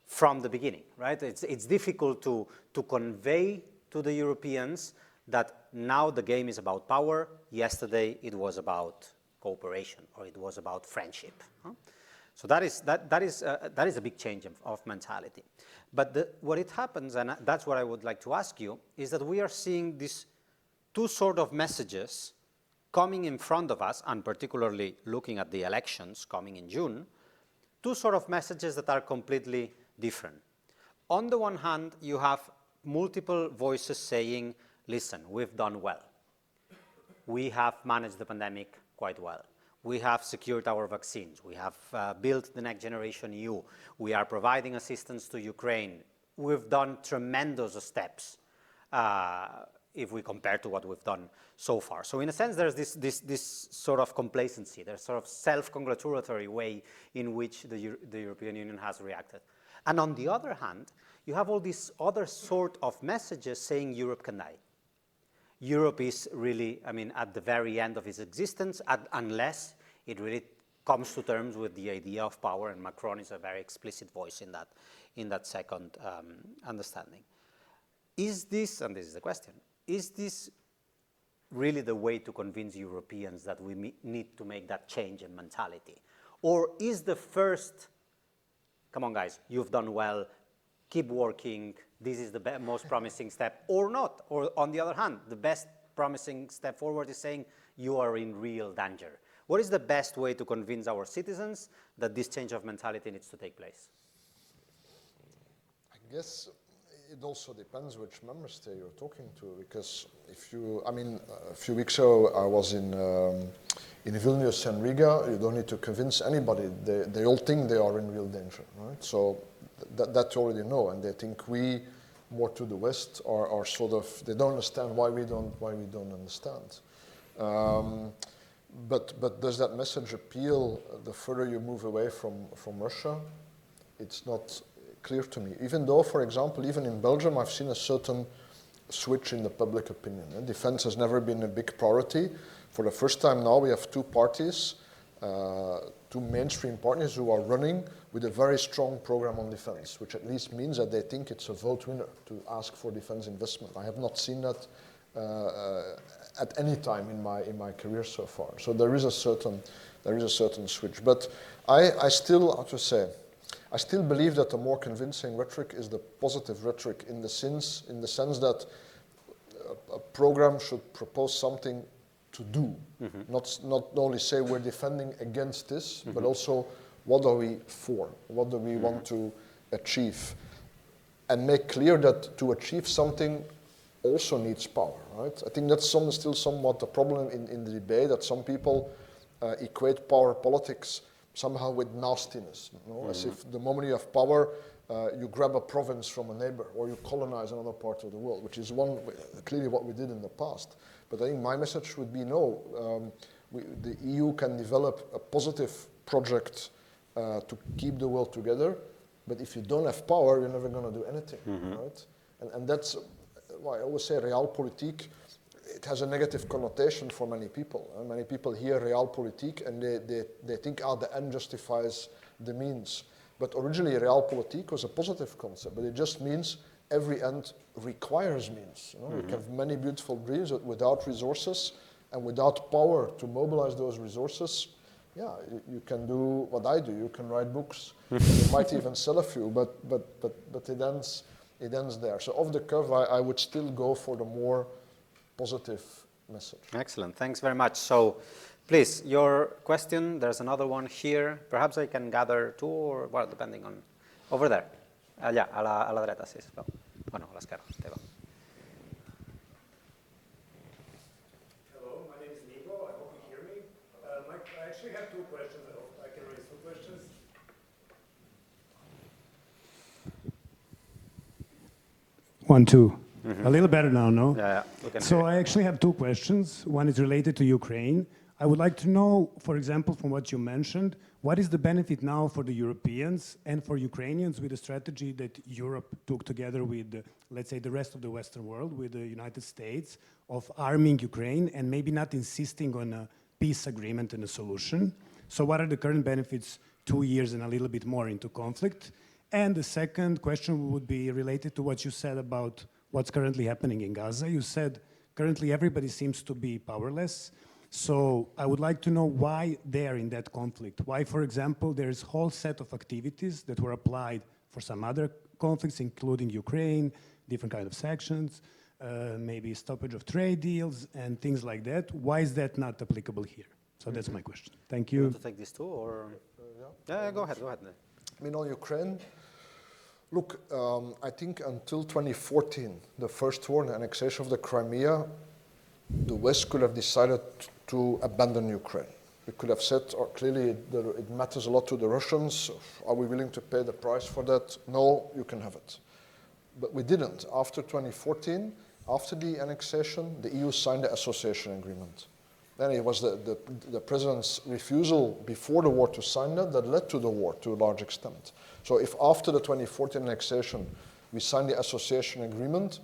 from the beginning, right? It's difficult to convey to the Europeans that now the game is about power. Yesterday it was about cooperation, or it was about friendship. Huh? So that is a big change of mentality. But what it happens, and that's what I would like to ask you, is that we are seeing these two sort of messages coming in front of us, and particularly looking at the elections coming in June, two sort of messages that are completely different. On the one hand, you have multiple voices saying, listen, we've done well. We have managed the pandemic quite well. We have secured our vaccines. We have built the next generation EU. We are providing assistance to Ukraine. We've done tremendous steps if we compare to what we've done so far. So in a sense, there's this sort of complacency, there's sort of self-congratulatory way in which the European Union has reacted. And on the other hand, you have all these other sort of messages saying Europe can die. Europe is really, I mean, at the very end of its existence, unless it really comes to terms with the idea of power, and Macron is a very explicit voice in that second understanding. Is this, and this is the question, is this really the way to convince Europeans that we need to make that change in mentality? Or is the first, come on guys, you've done well, keep working, this is the most promising step, or not? Or on the other hand, the best promising step forward is saying you are in real danger. What is the best way to convince our citizens that this change of mentality needs to take place? I guess it also depends which member state you're talking to, because if you, I mean, a few weeks ago I was in Vilnius and Riga. You don't need to convince anybody. They all think they are in real danger, right? So that you already know, and they think we, more to the west, are sort of, they don't understand why we don't understand. But does that message appeal the further you move away from Russia? It's not clear to me. Even though, for example, even in Belgium, I've seen a certain switch in the public opinion. Defense has never been a big priority. For the first time now, we have two parties, two mainstream parties who are running with a very strong program on defense, which at least means that they think it's a vote winner to ask for defense investment. I have not seen that at any time in my career so far. So there is a certain switch. But I still have to say, I still believe that the more convincing rhetoric is the positive rhetoric in the sense that a program should propose something to do, not only say we're defending against this, but also what are we for? What do we want to achieve? And make clear that to achieve something also needs power, right? I think that's still somewhat a problem in the debate, that some people equate power politics somehow with nastiness, you know? As if the moment you have power, you grab a province from a neighbor, or you colonize another part of the world, which is clearly what we did in the past. But I think my message would be no, the EU can develop a positive project to keep the world together, But if you don't have power, you're never going to do anything, right? And that's why I always say realpolitik, it has a negative connotation for many people. Many people hear realpolitik and they think, the end justifies the means. But originally realpolitik was a positive concept, but it just means every end requires means. You know? You can have many beautiful dreams, but without resources and without power to mobilize those resources, you can do what I do. You can write books. You might even sell a few, but it ends there. So off the cuff, I would still go for the more positive message. Excellent. Thanks very much. So, please, your question. There's another one here. Perhaps I can gather two, or well, depending on over there. Allà, a la dreta, sí, sisplau. Bueno, a l'esquerra, teva. Hello, my name is Nico. I hope you hear me. I actually have two questions. I hope I can raise two questions. One, two. A little better now, no? Yeah, we can So hear I actually have two questions. One is related to Ukraine. I would like to know, for example, from what you mentioned, what is the benefit now for the Europeans and for Ukrainians with the strategy that Europe took together with, let's say, the rest of the Western world, with the United States, of arming Ukraine and maybe not insisting on a peace agreement and a solution? So what are the current benefits 2 years and a little bit more into conflict? And the second question would be related to what you said about what's currently happening in Gaza. You said currently everybody seems to be powerless. So I would like to know why they're in that conflict. Why, for example, there's a whole set of activities that were applied for some other conflicts, including Ukraine, different kind of sanctions, maybe stoppage of trade deals and things like that. Why is that not applicable here? So that's my question. Thank you. You want to take these two, or? Yeah, go ahead. I mean, on Ukraine, look, I think until 2014, the first war and annexation of the Crimea, the West could have decided to abandon Ukraine. We could have said, or clearly it matters a lot to the Russians. Are we willing to pay the price for that? No, you can have it. But we didn't. After 2014, after the annexation, the EU signed the association agreement. Then it was the president's refusal before the war to sign that led to the war to a large extent. So if after the 2014 annexation we signed the association agreement,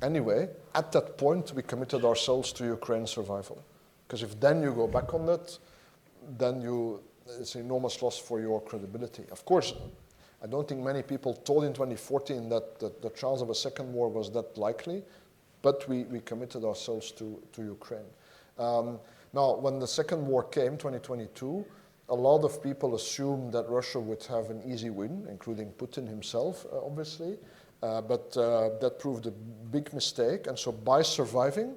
anyway, at that point we committed ourselves to Ukraine's survival. Because if then you go back on that, then it's an enormous loss for your credibility. Of course, I don't think many people thought in 2014 that the chance of a second war was that likely, but we committed ourselves to Ukraine. Now, when the second war came, 2022, a lot of people assumed that Russia would have an easy win, including Putin himself, obviously, but that proved a big mistake. And so by surviving,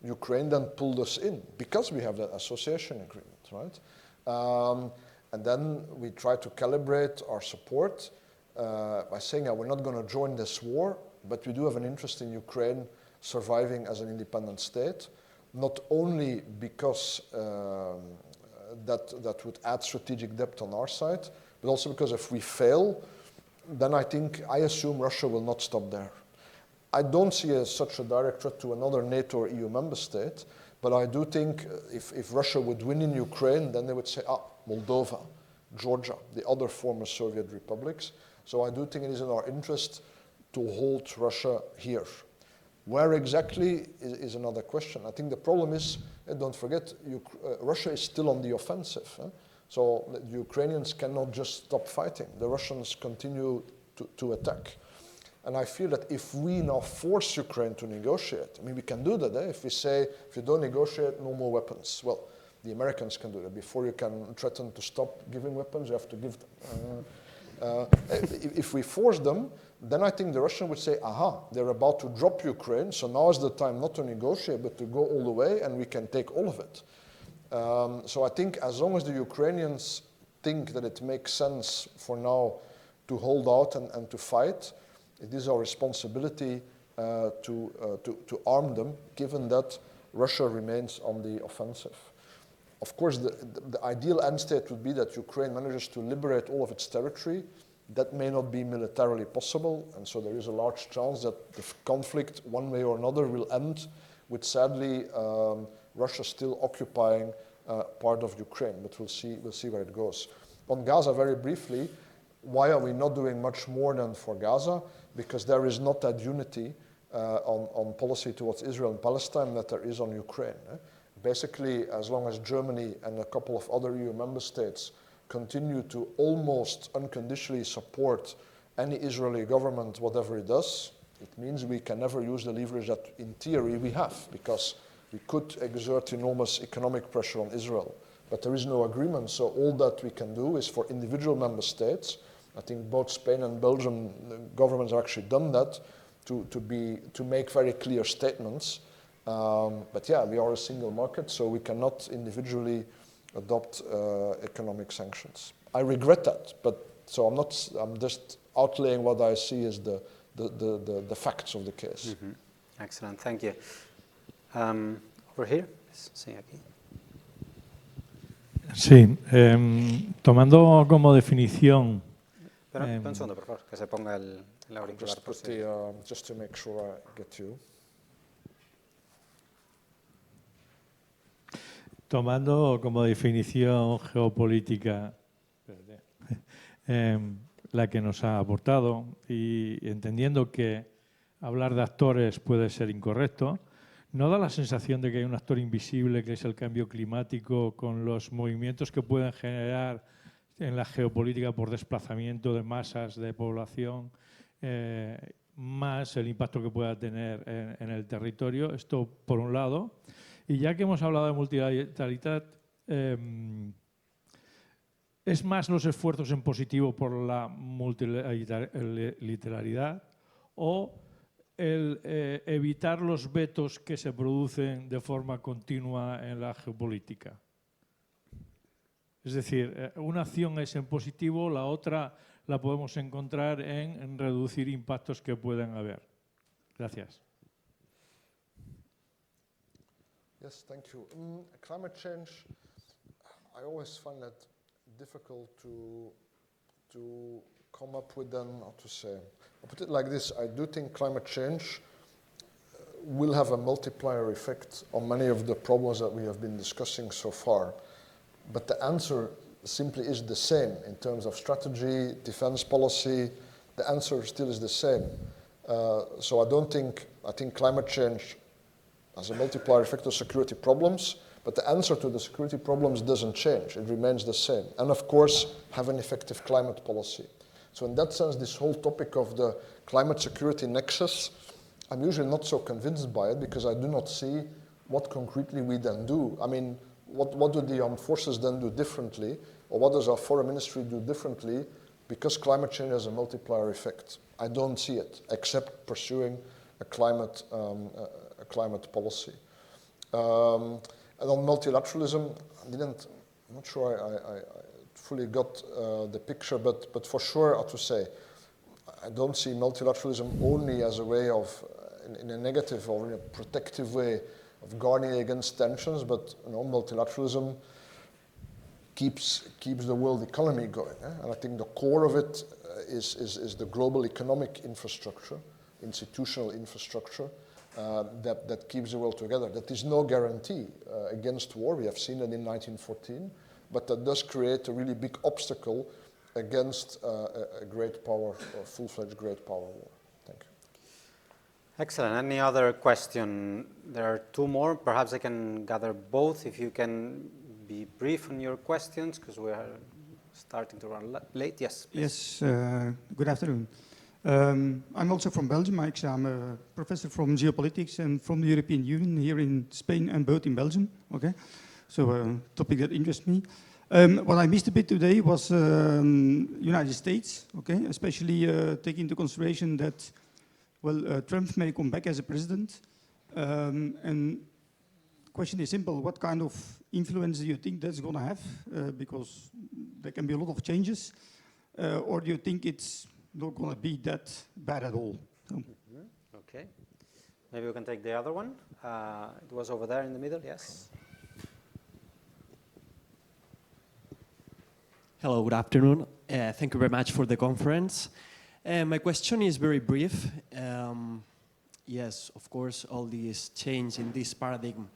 Ukraine then pulled us in, because we have that association agreement, right? And then we tried to calibrate our support by saying, we're not going to join this war, but we do have an interest in Ukraine surviving as an independent state, not only because that would add strategic depth on our side, but also because if we fail, then I assume Russia will not stop there. I don't see such a direct threat to another NATO or EU member state, but I do think if Russia would win in Ukraine, then they would say, Moldova, Georgia, the other former Soviet republics. So I do think it is in our interest to hold Russia here. Where exactly is another question. I think the problem is, don't forget, Russia is still on the offensive. So the Ukrainians cannot just stop fighting. The Russians continue to attack. And I feel that if we now force Ukraine to negotiate, I mean, we can do that. If we say, if you don't negotiate, no more weapons. Well, the Americans can do that. Before you can threaten to stop giving weapons, you have to give them. If we force them, then I think the Russians would say, they're about to drop Ukraine, so now is the time not to negotiate, but to go all the way, and we can take all of it. So I think as long as the Ukrainians think that it makes sense for now to hold out and to fight, it is our responsibility to arm them, given that Russia remains on the offensive. Of course, the ideal end state would be that Ukraine manages to liberate all of its territory. That may not be militarily possible, and so there is a large chance that the conflict, one way or another, will end with, sadly, Russia still occupying part of Ukraine. But we'll see where it goes. On Gaza, very briefly, Why are we not doing much more than for Gaza? Because there is not that unity on policy towards Israel and Palestine that there is on Ukraine. Basically, as long as Germany and a couple of other EU member states continue to almost unconditionally support any Israeli government, whatever it does, it means we can never use the leverage that in theory we have, because we could exert enormous economic pressure on Israel. But there is no agreement, so all that we can do is for individual member states. I think both Spain and Belgium governments have actually done that, to make very clear statements. But yeah, we are a single market, so we cannot individually adopt economic sanctions. I regret that, but so I'm just outlaying what I see as the facts of the case. Mm-hmm. Excellent, thank you. Over here, sí, aquí. Sí, tomando como definición. Pero, un segundo, por favor, que se ponga el auricular. Just to make sure I get you. Tomando como definición geopolítica la que nos ha aportado y entendiendo que hablar de actores puede ser incorrecto, ¿no da la sensación de que hay un actor invisible que es el cambio climático con los movimientos que pueden generar en la geopolítica por desplazamiento de masas de población, más el impacto que pueda tener en el territorio? Esto por un lado. Y ya que hemos hablado de multilateralidad, ¿es más los esfuerzos en positivo por la multilateralidad o el evitar los vetos que se producen de forma continua en la geopolítica? Es decir, una acción es en positivo, la otra la podemos encontrar en reducir impactos que pueden haber. Gracias. Yes, thank you. Climate change, I always find that difficult to come up with how to say. I'll put it like this, I do think climate change will have a multiplier effect on many of the problems that we have been discussing so far. But the answer simply is the same in terms of strategy, defense policy, the answer still is the same. So I think climate change has a multiplier effect on security problems, but the answer to the security problems doesn't change, it remains the same. And of course, have an effective climate policy. So in that sense, this whole topic of the climate security nexus, I'm usually not so convinced by it because I do not see what concretely we then do. I mean, what do the armed forces then do differently, or what does our foreign ministry do differently because climate change has a multiplier effect? I don't see it, except pursuing a climate policy. And on multilateralism, I'm not sure I fully got the picture, but for sure, I have to say, I don't see multilateralism only as a way of, in a negative or in a protective way, of guarding against tensions, but multilateralism keeps the world economy going. And I think the core of it is the global economic infrastructure, institutional infrastructure, that keeps the world together. That is no guarantee against war. We have seen it in 1914, but that does create a really big obstacle against a great power, or full-fledged great power war. Thank you. Excellent. Any other question? There are two more. Perhaps I can gather both if you can be brief on your questions, because we are starting to run late. Yes, please. Yes, good afternoon. I'm also from Belgium. Actually, I'm a professor from geopolitics and from the European Union here in Spain and both in Belgium. Okay, so a topic that interests me. What I missed a bit today was United States. Okay, especially taking into consideration that, well, Trump may come back as a president, and the question is simple: what kind of influence do you think that's going to have? Because there can be a lot of changes, or do you think it's not going to be that bad at all? So. Mm-hmm. Okay. Maybe we can take the other one. It was over there in the middle, yes. Hello, good afternoon. Thank you very much for the conference. My question is very brief. Yes, of course, all this change in this paradigm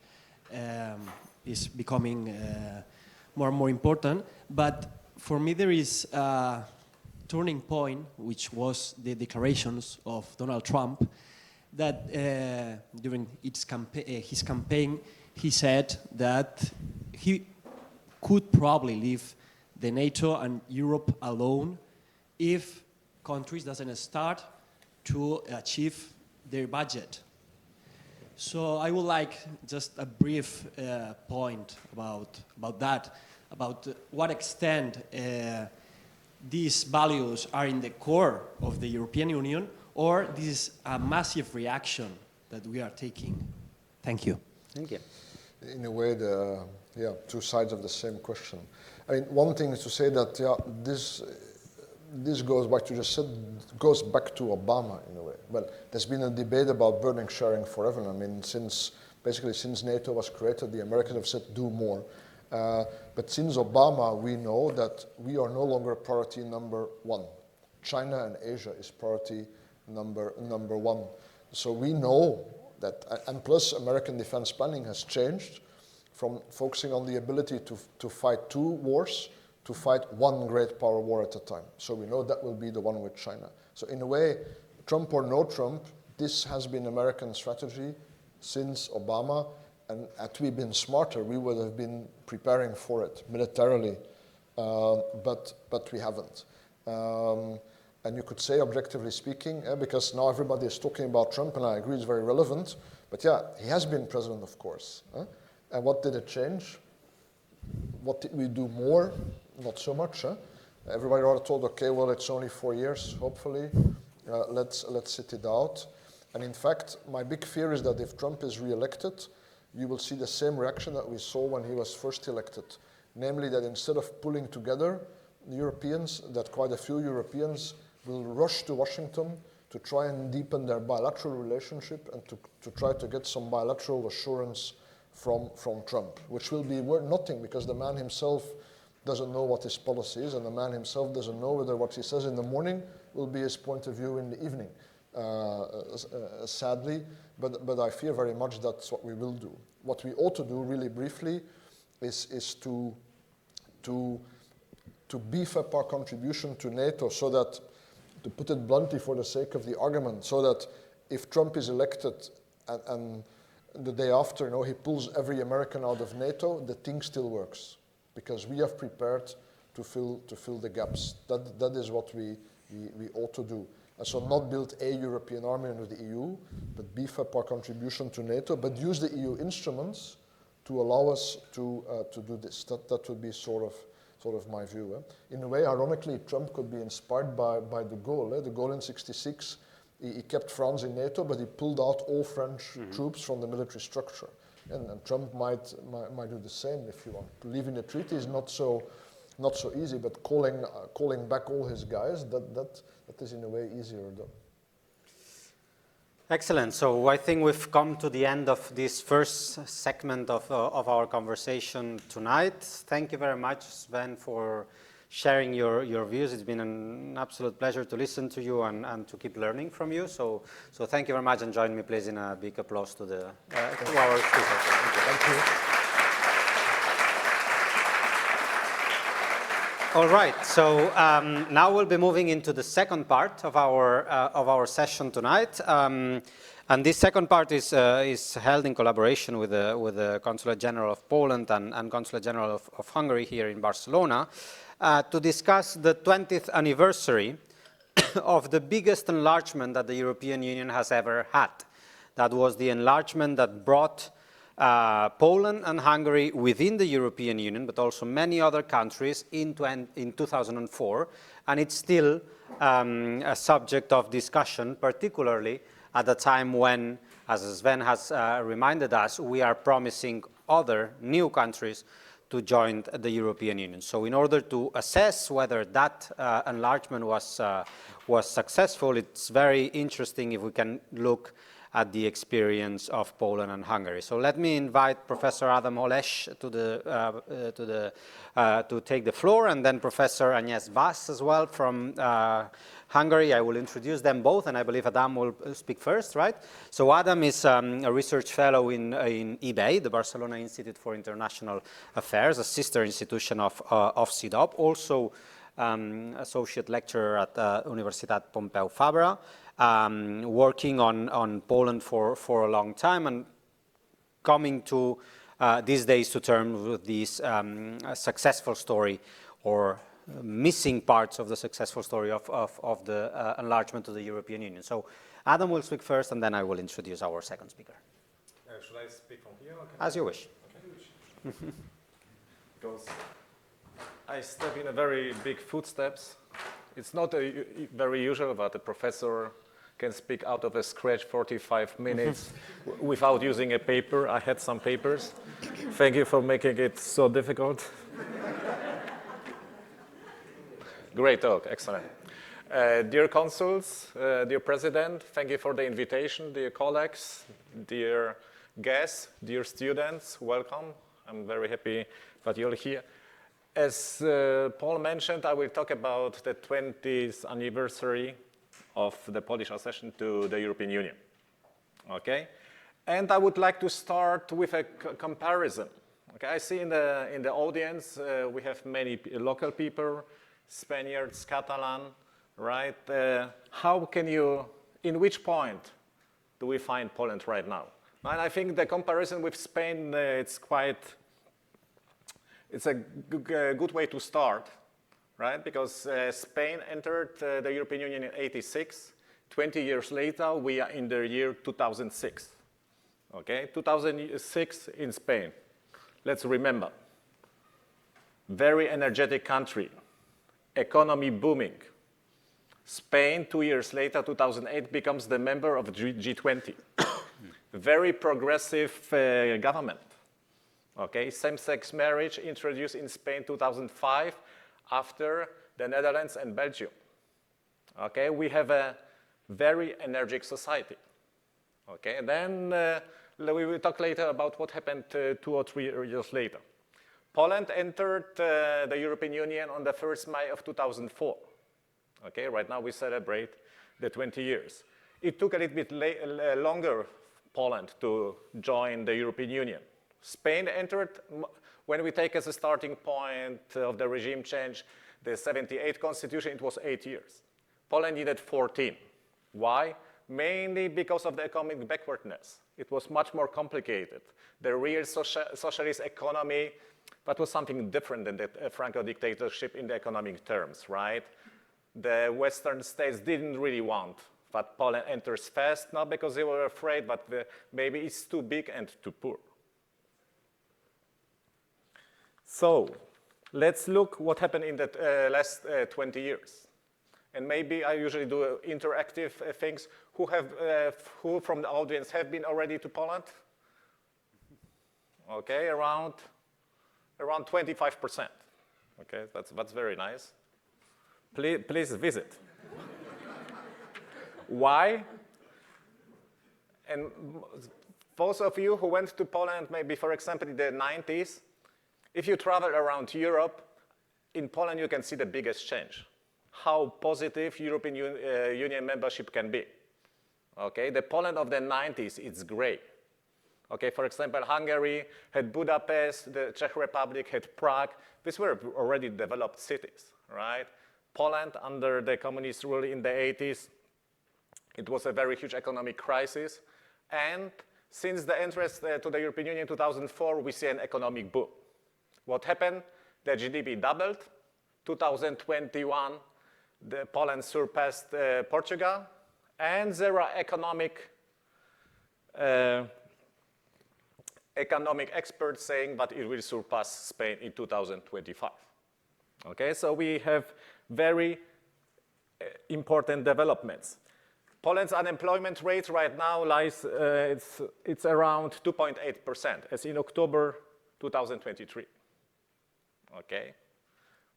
is becoming more and more important. But for me, there is turning point, which was the declarations of Donald Trump, that during his campaign, he said that he could probably leave the NATO and Europe alone if countries doesn't start to achieve their budget. So I would like just a brief point about that, about what extent these values are in the core of the European Union, or this is a massive reaction that we are taking. Thank you. Thank you. In a way, two sides of the same question. I mean, one thing is to say that this goes back to just said, goes back to Obama in a way. Well, there's been a debate about burden sharing forever. I mean, basically since NATO was created, the Americans have said do more. But since Obama, we know that we are no longer priority number one. China and Asia is priority number one. So we know that, and plus American defense planning has changed from focusing on the ability to fight 2 wars to fight 1 great power war at a time. So we know that will be the one with China. So in a way, Trump or no Trump, this has been American strategy since Obama, and had we been smarter, we would have been preparing for it militarily, but we haven't. And you could say, objectively speaking, because now everybody is talking about Trump, and I agree it's very relevant, but yeah, he has been president, of course. And what did it change? What did we do more? Not so much. Everybody rather told, okay, well, it's only 4 years, hopefully. Let's sit it out. And in fact, my big fear is that if Trump is re-elected, you will see the same reaction that we saw when he was first elected. Namely that instead of pulling together the Europeans, that quite a few Europeans will rush to Washington to try and deepen their bilateral relationship and to try to get some bilateral assurance from Trump, which will be worth nothing because the man himself doesn't know what his policy is, and the man himself doesn't know whether what he says in the morning will be his point of view in the evening, sadly. But I fear very much that's what we will do. What we ought to do, really briefly, is to beef up our contribution to NATO so that, to put it bluntly for the sake of the argument, so that if Trump is elected and the day after, he pulls every American out of NATO, the thing still works. Because we have prepared to fill the gaps. That is what we ought to do. And so not build a European army under the EU, but beef up our contribution to NATO, but use the EU instruments to allow us to do this. That would be sort of my view. In a way, ironically, Trump could be inspired by de Gaulle. De Gaulle in '66, he kept France in NATO, but he pulled out all French troops from the military structure. And Trump might do the same if you want. Leaving the treaty is not so easy, but calling back all his guys, that is in a way easier done. Excellent. So I think we've come to the end of this first segment of our conversation tonight. Thank you very much, Sven, for sharing your views. It's been an absolute pleasure to listen to you and to keep learning from you. So thank you very much, and join me please in a big applause to our speakers. Thank you. All right, so now we'll be moving into the second part of our session tonight. And this second part is held in collaboration with the Consulate General of Poland and Consulate General of Hungary here in Barcelona, to discuss the 20th anniversary of the biggest enlargement that the European Union has ever had. That was the enlargement that brought Poland and Hungary within the European Union, but also many other countries in 2004. And it's still a subject of discussion, particularly at the time when, as Sven has reminded us, we are promising other new countries to join the European Union. So in order to assess whether that enlargement was successful, it's very interesting if we can look at the experience of Poland and Hungary. So let me invite Professor Adam Holeš to take the floor, and then Professor Agnes Vaz as well from Hungary. I will introduce them both, and I believe Adam will speak first, right? So Adam is a research fellow in IBEI, the Barcelona Institute for International Affairs, a sister institution of CIDOB, also associate lecturer at Universitat Pompeu Fabra, working on Poland for a long time and coming to these days to terms with this successful story or missing parts of the successful story of the enlargement of the European Union. So Adam will speak first and then I will introduce our second speaker. Should I speak from here? Okay. As you wish. Okay. Because I step in a very big footsteps. It's not very usual that a professor can speak out of a scratch 45 minutes without using a paper. I had some papers. Thank you for making it so difficult. Great talk, excellent. Dear consuls, dear president, thank you for the invitation. Dear colleagues, dear guests, dear students, welcome. I'm very happy that you're here. As Paul mentioned, I will talk about the 20th anniversary of the Polish accession to the European Union. Okay? And I would like to start with a comparison. Okay? I see in the audience we have many local people, Spaniards, Catalan, right? How can you, in which point do we find Poland right now? And I think the comparison with Spain, it's a good way to start, right? Because Spain entered the European Union in '86. 20 years later, we are in the year 2006. Okay, 2006 in Spain. Let's remember, very energetic country, economy booming. Spain, 2 years later, 2008, becomes the member of G20. Very progressive government. Okay, same-sex marriage introduced in Spain 2005 after the Netherlands and Belgium. Okay, we have a very energetic society. Okay, and then we will talk later about what happened 2 or 3 years later. Poland entered the European Union on the 1st May of 2004. Okay, right now we celebrate the 20 years. It took a little bit longer Poland to join the European Union. Spain entered, when we take as a starting point of the regime change, the '78 constitution, it was 8 years. Poland needed 14. Why? Mainly because of the economic backwardness. It was much more complicated. The real socialist economy, that was something different than the Franco dictatorship in the economic terms, right? The Western states didn't really want that Poland enters fast, not because they were afraid, but maybe it's too big and too poor. So let's look what happened in the last 20 years. And maybe I usually do interactive things. Who from the audience have been already to Poland? Okay, around 25%. Okay, that's very nice. Please visit. Why? And those of you who went to Poland, maybe for example in the 90s, if you travel around Europe, in Poland you can see the biggest change. How positive European Union membership can be. Okay, the Poland of the 90s, it's gray. Okay, for example, Hungary had Budapest, the Czech Republic had Prague. These were already developed cities, right? Poland, under the communist rule in the 80s, it was a very huge economic crisis. And since the entrance to the European Union in 2004, we see an economic boom. What happened? The GDP doubled. 2021, Poland surpassed Portugal. And there are economic experts saying that it will surpass Spain in 2025. Okay, so we have very important developments. Poland's unemployment rate right now lies, it's around 2.8%, as in October 2023. Okay,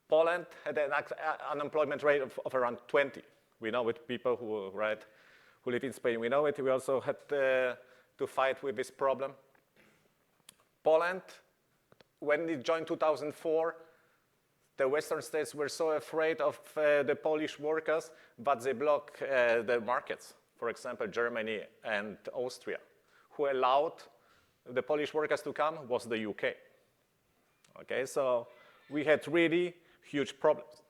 Poland had an unemployment rate of around 20. We know it, people who live in Spain, we know it. We also had to fight with this problem. Poland, when it joined 2004, the Western states were so afraid of the Polish workers that they blocked the markets. For example, Germany and Austria. Who allowed the Polish workers to come was the UK. Okay, so we had really huge problems.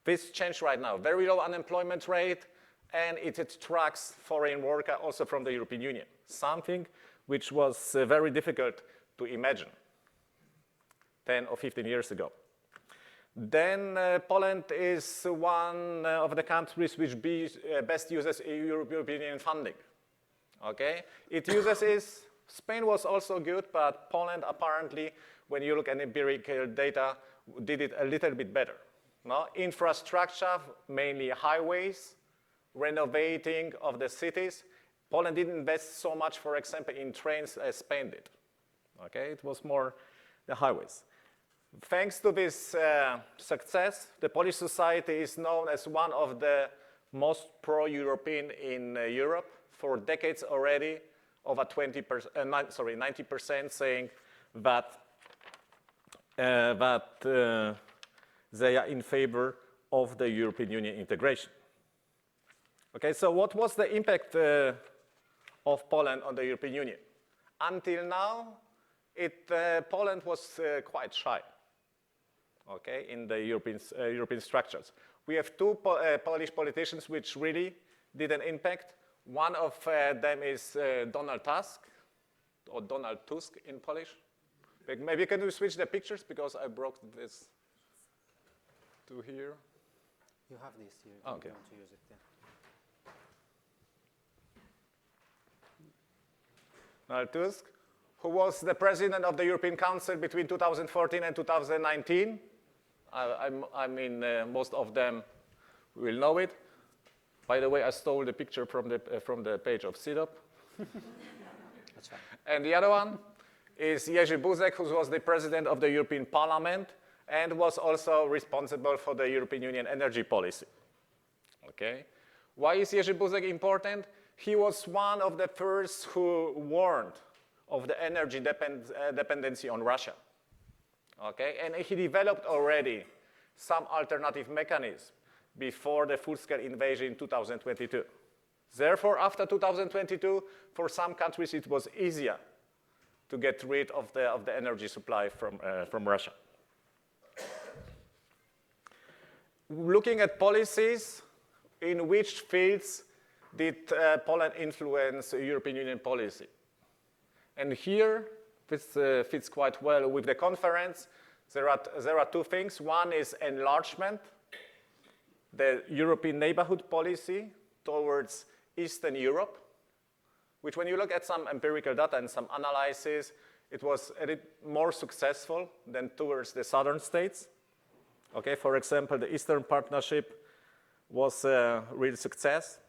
This changed right now. Very low unemployment rate, and it attracts foreign workers also from the European Union, something which was very difficult to imagine 10 or 15 years ago. Then Poland is one of the countries which best uses European Union funding. Okay, it uses is, Spain was also good, but Poland apparently, when you look at empirical data, did it a little bit better. No? Infrastructure, mainly highways, renovating of the cities. Poland didn't invest so much, for example, in trains as Spain did. Okay, it was more the highways. Thanks to this success, the Polish society is known as one of the most pro-European in Europe. For decades already, over 90% saying that, they are in favor of the European Union integration. Okay, so what was the impact of Poland on the European Union? Until now, Poland was quite shy, okay, in the European structures. We have two Polish politicians which really did an impact. One of them is Donald Tusk, or Donald Tusk in Polish. Maybe can you switch the pictures, because I broke this to here. You have this here. Okay. You want to use it, yeah. Donald Tusk, who was the president of the European Council between 2014 and 2019. I mean, most of them will know it. By the way, I stole the picture from the page of CIDOB. That's fine. And the other one is Jerzy Buzek, who was the president of the European Parliament and was also responsible for the European Union energy policy. Okay. Why is Jerzy Buzek important? He was one of the first who warned of the energy dependency on Russia. Okay, and he developed already some alternative mechanisms before the full-scale invasion in 2022. Therefore, after 2022, for some countries it was easier to get rid of the energy supply from Russia. Looking at policies, in which fields did Poland influence European Union policy? And here, this fits quite well with the conference. There are two things. One is enlargement, the European neighborhood policy towards Eastern Europe, which when you look at some empirical data and some analysis, it was a bit more successful than towards the southern states. Okay, for example, the Eastern Partnership was a real success.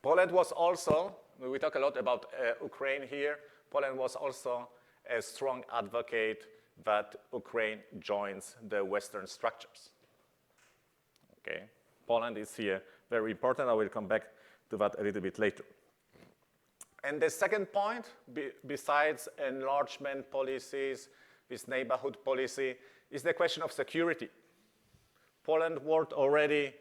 Poland was also, we talk a lot about Ukraine here, Poland was also a strong advocate that Ukraine joins the Western structures. Okay, Poland is here very important. I will come back to that a little bit later. And the second point, besides enlargement policies, this neighborhood policy, is the question of security. Poland warned already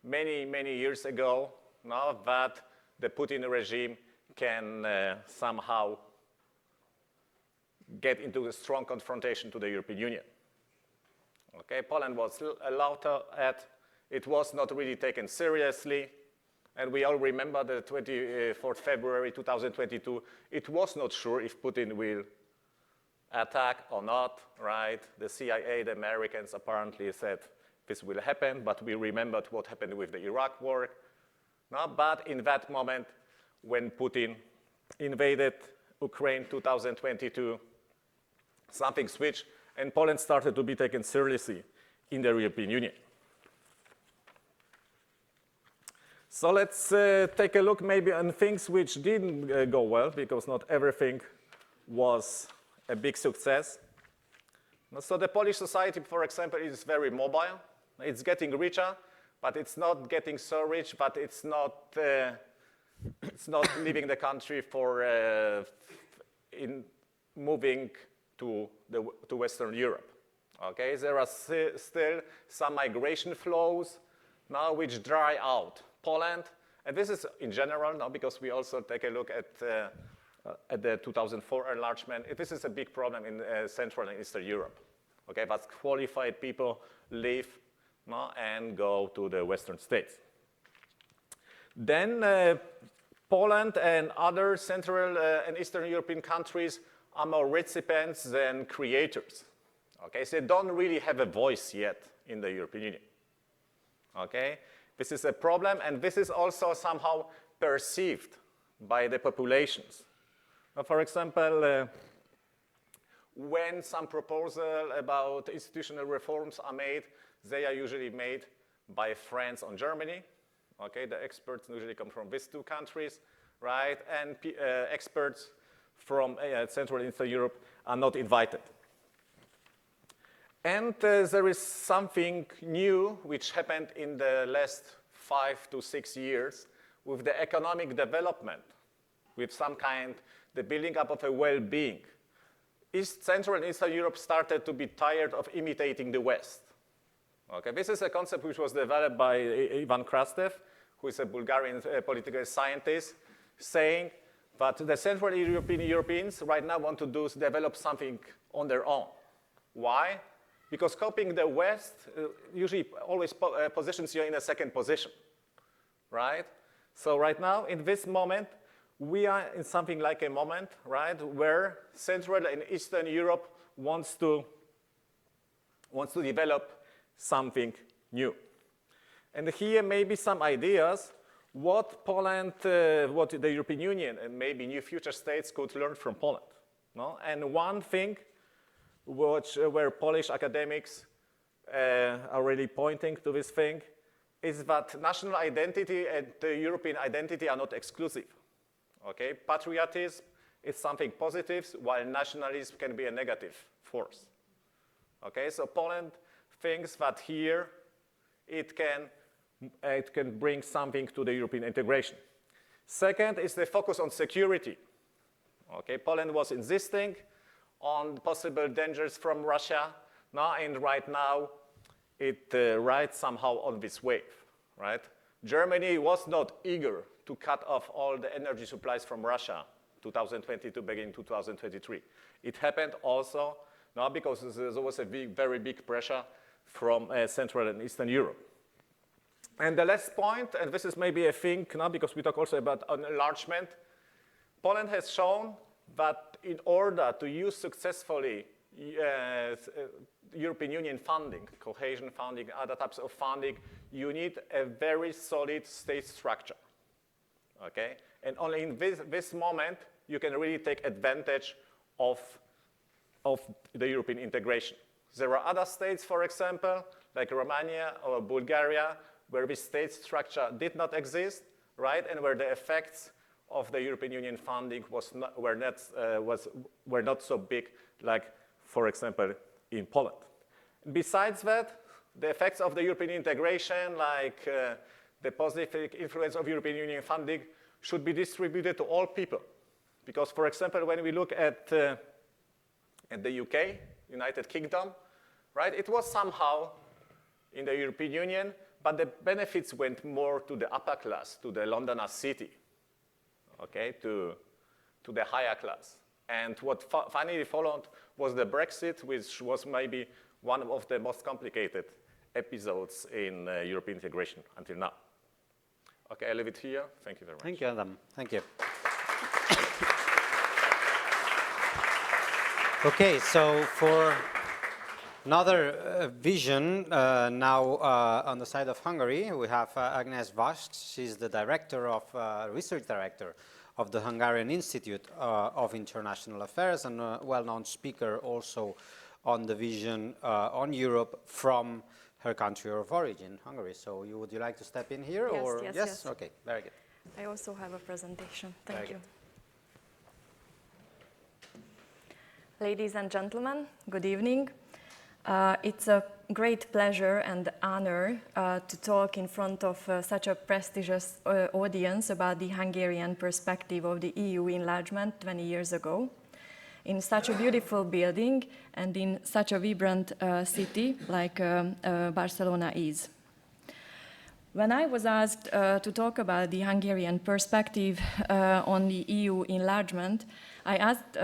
many, many years ago now that the Putin regime can somehow get into a strong confrontation to the European Union. Okay, Poland was allowed at, it was not really taken seriously, and we all remember the 24th February 2022, it was not sure if Putin will attack or not, right? The CIA, the Americans apparently said this will happen, but we remembered what happened with the Iraq war. No, but in that moment, when Putin invaded Ukraine 2022, something switched, and Poland started to be taken seriously in the European Union. So let's take a look maybe on things which didn't go well, because not everything was a big success. So the Polish society, for example, is very mobile. It's getting richer, but it's not getting so rich, but it's not leaving the country for in moving to Western Europe. Okay, there are still some migration flows now which dry out Poland, and this is in general now because we also take a look at the 2004 enlargement. This is a big problem in Central and Eastern Europe. Okay, but qualified people leave no, and go to the Western states. Then Poland and other Central and Eastern European countries are more recipients than creators. Okay, so they don't really have a voice yet in the European Union. Okay, this is a problem, and this is also somehow perceived by the populations. For example, when some proposal about institutional reforms are made, they are usually made by France or Germany. Okay, the experts usually come from these two countries, right? And experts from Central and Eastern Europe are not invited. And there is something new which happened in the last 5 to 6 years with the economic development, with some kind, the building up of a well-being. Central and Eastern Europe started to be tired of imitating the West. Okay, this is a concept which was developed by Ivan Krastev, who is a Bulgarian political scientist, saying that the Central Europeans right now want to develop something on their own. Why? Because copying the West usually always positions you in a second position, right? So right now, in this moment, we are in something like a moment, right, where Central and Eastern Europe wants to develop something new. And here maybe some ideas what Poland, what the European Union and maybe new future states could learn from Poland. No? And one thing where Polish academics are really pointing to this thing is that national identity and the European identity are not exclusive. Okay? Patriotism is something positive, while nationalism can be a negative force. Okay? So Poland thinks that here it can bring something to the European integration. Second is the focus on security. Okay? Poland was insisting on possible dangers from Russia, and right now it rides somehow on this wave, right? Germany was not eager to cut off all the energy supplies from Russia 2022, beginning 2023. It happened also because there was a very big pressure from Central and Eastern Europe. And the last point, and this is maybe a thing because we talk also about enlargement, Poland has shown that in order to use successfully European Union funding, cohesion funding, other types of funding, you need a very solid state structure. Okay? And only in this moment, you can really take advantage of the European integration. There are other states, for example, like Romania or Bulgaria, where this state structure did not exist, right? And where the effects of the European Union funding were not so big, like, for example, in Poland. Besides that, the effects of the European integration, like the positive influence of European Union funding, should be distributed to all people. Because, for example, when we look at the UK, United Kingdom, right, it was somehow in the European Union, but the benefits went more to the upper class, to the Londoner city, okay, to the higher class. And what finally followed was the Brexit, which was maybe one of the most complicated episodes in European integration until now. Okay, I'll leave it here. Thank you very much. Thank you, Adam. Thank you. Okay, so for another vision now on the side of Hungary, we have Agnes Vast. She's the research director of the Hungarian Institute of International Affairs and a well-known speaker also on the vision on Europe from her country of origin, Hungary. So would you like to step in here? Yes, or? Yes. Okay, very good. I also have a presentation. Thank you. Ladies and gentlemen, good evening. It's a great pleasure and honor to talk in front of such a prestigious audience about the Hungarian perspective of the EU enlargement 20 years ago, in such a beautiful building and in such a vibrant city like Barcelona is. When I was asked to talk about the Hungarian perspective on the EU enlargement, I asked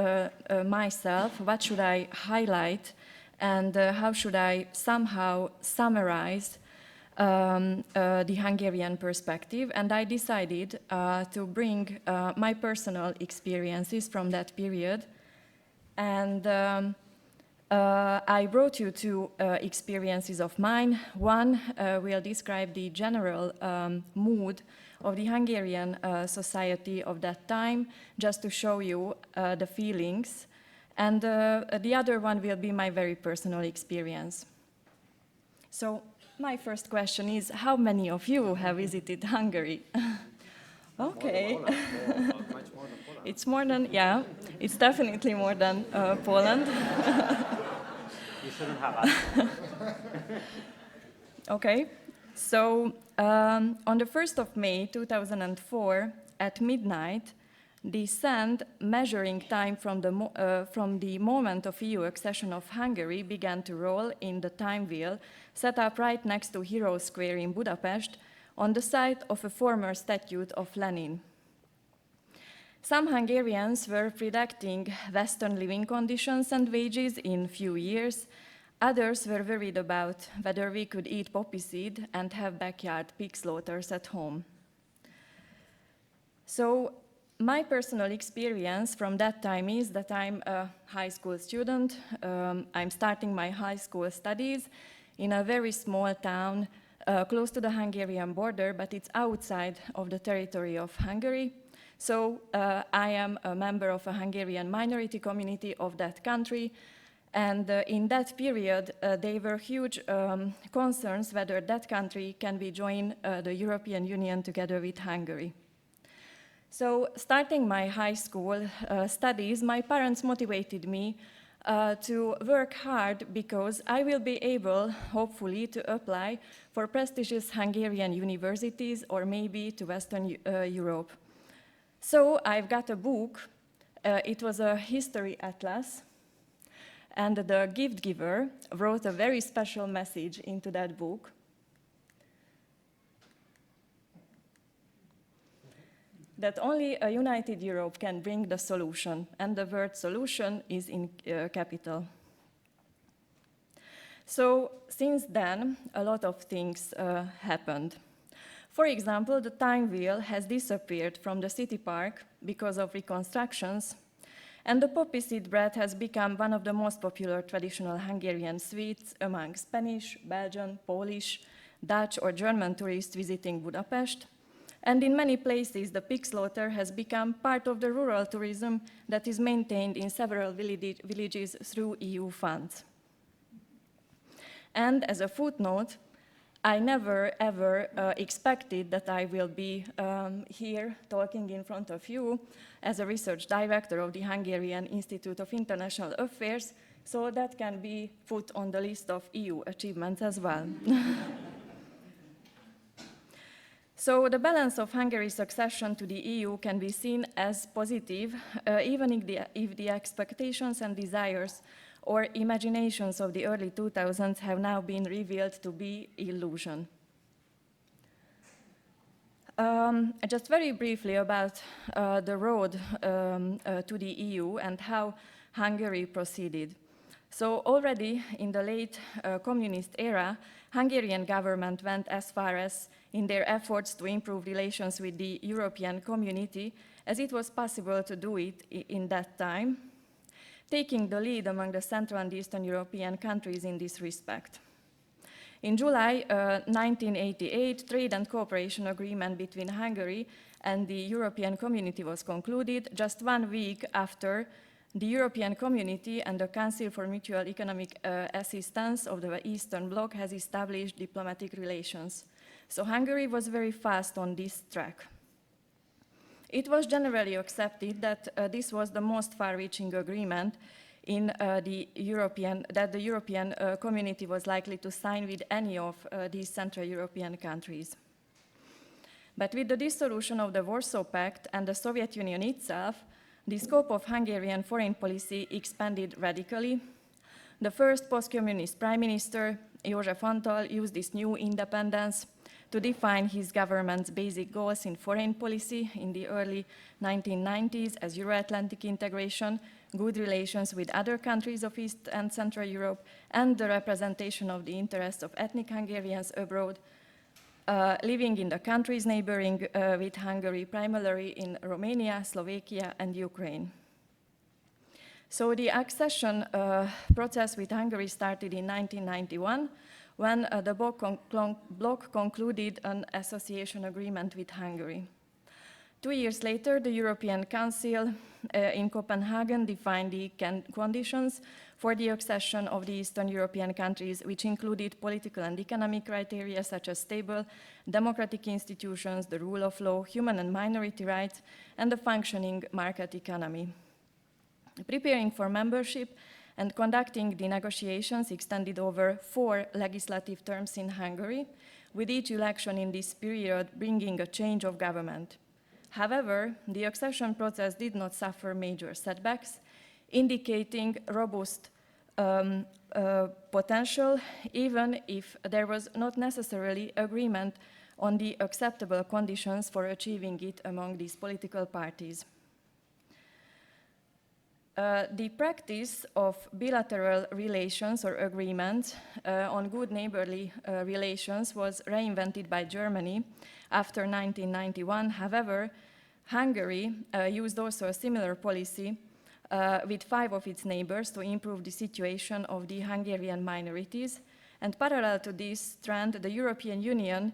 myself what should I highlight and how should I somehow summarize the Hungarian perspective, and I decided to bring my personal experiences from that period. And I brought you two experiences of mine. One will describe the general mood of the Hungarian society of that time, just to show you the feelings. And the other one will be my very personal experience. So my first question is, how many of you have visited Hungary? Okay. It's more than, yeah, it's definitely more than Poland. You shouldn't have asked. Okay, so on the 1st of May 2004 at midnight, the Sant measuring time from the moment of EU accession of Hungary began to roll in the time wheel set up right next to Hero Square in Budapest on the site of a former statue of Lenin. Some Hungarians were predicting Western living conditions and wages in few years. Others were worried about whether we could eat poppy seed and have backyard pig slaughters at home. So my personal experience from that time is that I'm a high school student. I'm starting my high school studies in a very small town close to the Hungarian border, but it's outside of the territory of Hungary. So I am a member of a Hungarian minority community of that country, and in that period there were huge concerns whether that country can be joined the European Union together with Hungary. So starting my high school studies, my parents motivated me to work hard because I will be able, hopefully, to apply for prestigious Hungarian universities or maybe to Western Europe. So I've got a book. It was a history atlas, and the gift giver wrote a very special message into that book. That only a united Europe can bring the solution, and the word solution is in capital. So since then, a lot of things happened. For example, the time wheel has disappeared from the city park because of reconstructions, and the poppy seed bread has become one of the most popular traditional Hungarian sweets among Spanish, Belgian, Polish, Dutch or German tourists visiting Budapest. And in many places, the pig slaughter has become part of the rural tourism that is maintained in several villages through EU funds. And as a footnote, I never ever expected that I will be here talking in front of you as a research director of the Hungarian Institute of International Affairs, so that can be put on the list of EU achievements as well. So the balance of Hungary's accession to the EU can be seen as positive, even if the expectations and desires or imaginations of the early 2000s have now been revealed to be illusion. Just very briefly about the road to the EU and how Hungary proceeded. So already in the late communist era, Hungarian government went as far as in their efforts to improve relations with the European community as it was possible to do it in that time, taking the lead among the Central and Eastern European countries in this respect. In July 1988, trade and cooperation agreement between Hungary and the European community was concluded just 1 week after the European Community and the Council for Mutual Economic Assistance of the Eastern Bloc has established diplomatic relations. So Hungary was very fast on this track. It was generally accepted that this was the most far-reaching agreement that the European Community was likely to sign with any of these Central European countries. But with the dissolution of the Warsaw Pact and the Soviet Union itself, the scope of Hungarian foreign policy expanded radically. The first post-communist prime minister, József Antal, used this new independence to define his government's basic goals in foreign policy in the early 1990s as Euro-Atlantic integration, good relations with other countries of East and Central Europe, and the representation of the interests of ethnic Hungarians abroad, living in the countries neighboring with Hungary, primarily in Romania, Slovakia, and Ukraine. So the accession process with Hungary started in 1991 when the bloc concluded an association agreement with Hungary. 2 years later, the European Council in Copenhagen defined the conditions for the accession of the Eastern European countries, which included political and economic criteria such as stable democratic institutions, the rule of law, human and minority rights, and the functioning market economy. Preparing for membership and conducting the negotiations extended over 4 legislative terms in Hungary, with each election in this period bringing a change of government. However, the accession process did not suffer major setbacks, indicating robust potential, even if there was not necessarily agreement on the acceptable conditions for achieving it among these political parties. The practice of bilateral relations or agreements on good neighborly relations was reinvented by Germany after 1991. However, Hungary used also a similar policy with 5 of its neighbors to improve the situation of the Hungarian minorities. And parallel to this trend, the European Union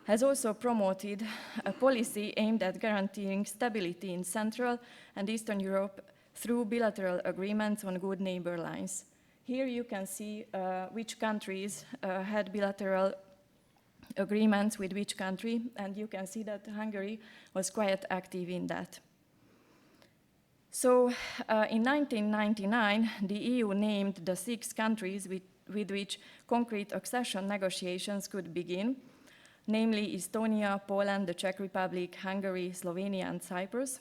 has also promoted a policy aimed at guaranteeing stability in Central and Eastern Europe through bilateral agreements on good neighbor lines. Here you can see which countries had bilateral agreements with which country, and you can see that Hungary was quite active in that. So in 1999, the EU named the 6 countries with which concrete accession negotiations could begin, namely Estonia, Poland, the Czech Republic, Hungary, Slovenia, and Cyprus.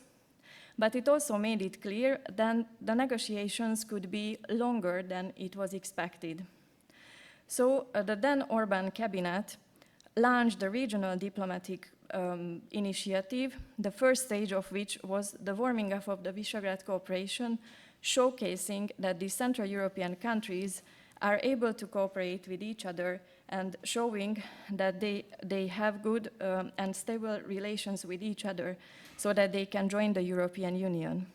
But it also made it clear that the negotiations could be longer than it was expected. So the then Orbán cabinet launched the regional diplomatic initiative, the first stage of which was the warming up of the Visegrad cooperation, showcasing that the Central European countries are able to cooperate with each other and showing that they have good and stable relations with each other so that they can join the European Union.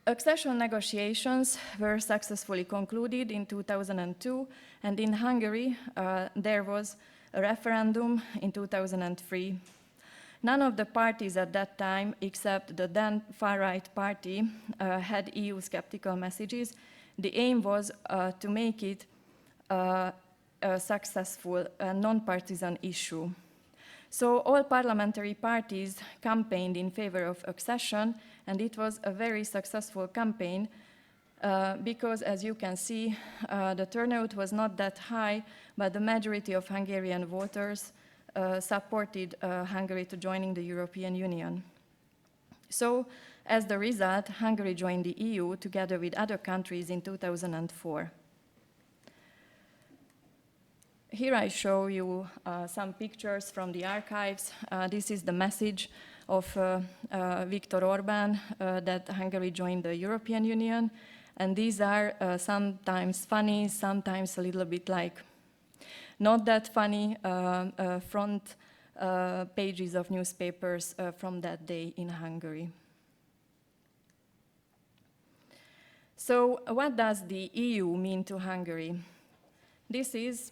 Accession negotiations were successfully concluded in 2002, and in Hungary there was a referendum in 2003. None of the parties at that time, except the then far-right party, had EU-skeptical messages. The aim was to make it a successful, non-partisan issue. So all parliamentary parties campaigned in favor of accession, and it was a very successful campaign because, as you can see, the turnout was not that high, but the majority of Hungarian voters supported Hungary to joining the European Union. So, as the result, Hungary joined the EU together with other countries in 2004. Here I show you some pictures from the archives. This is the message of Viktor Orbán that Hungary joined the European Union. And these are sometimes funny, sometimes a little bit like not that funny front pages of newspapers from that day in Hungary. So what does the EU mean to Hungary? This is,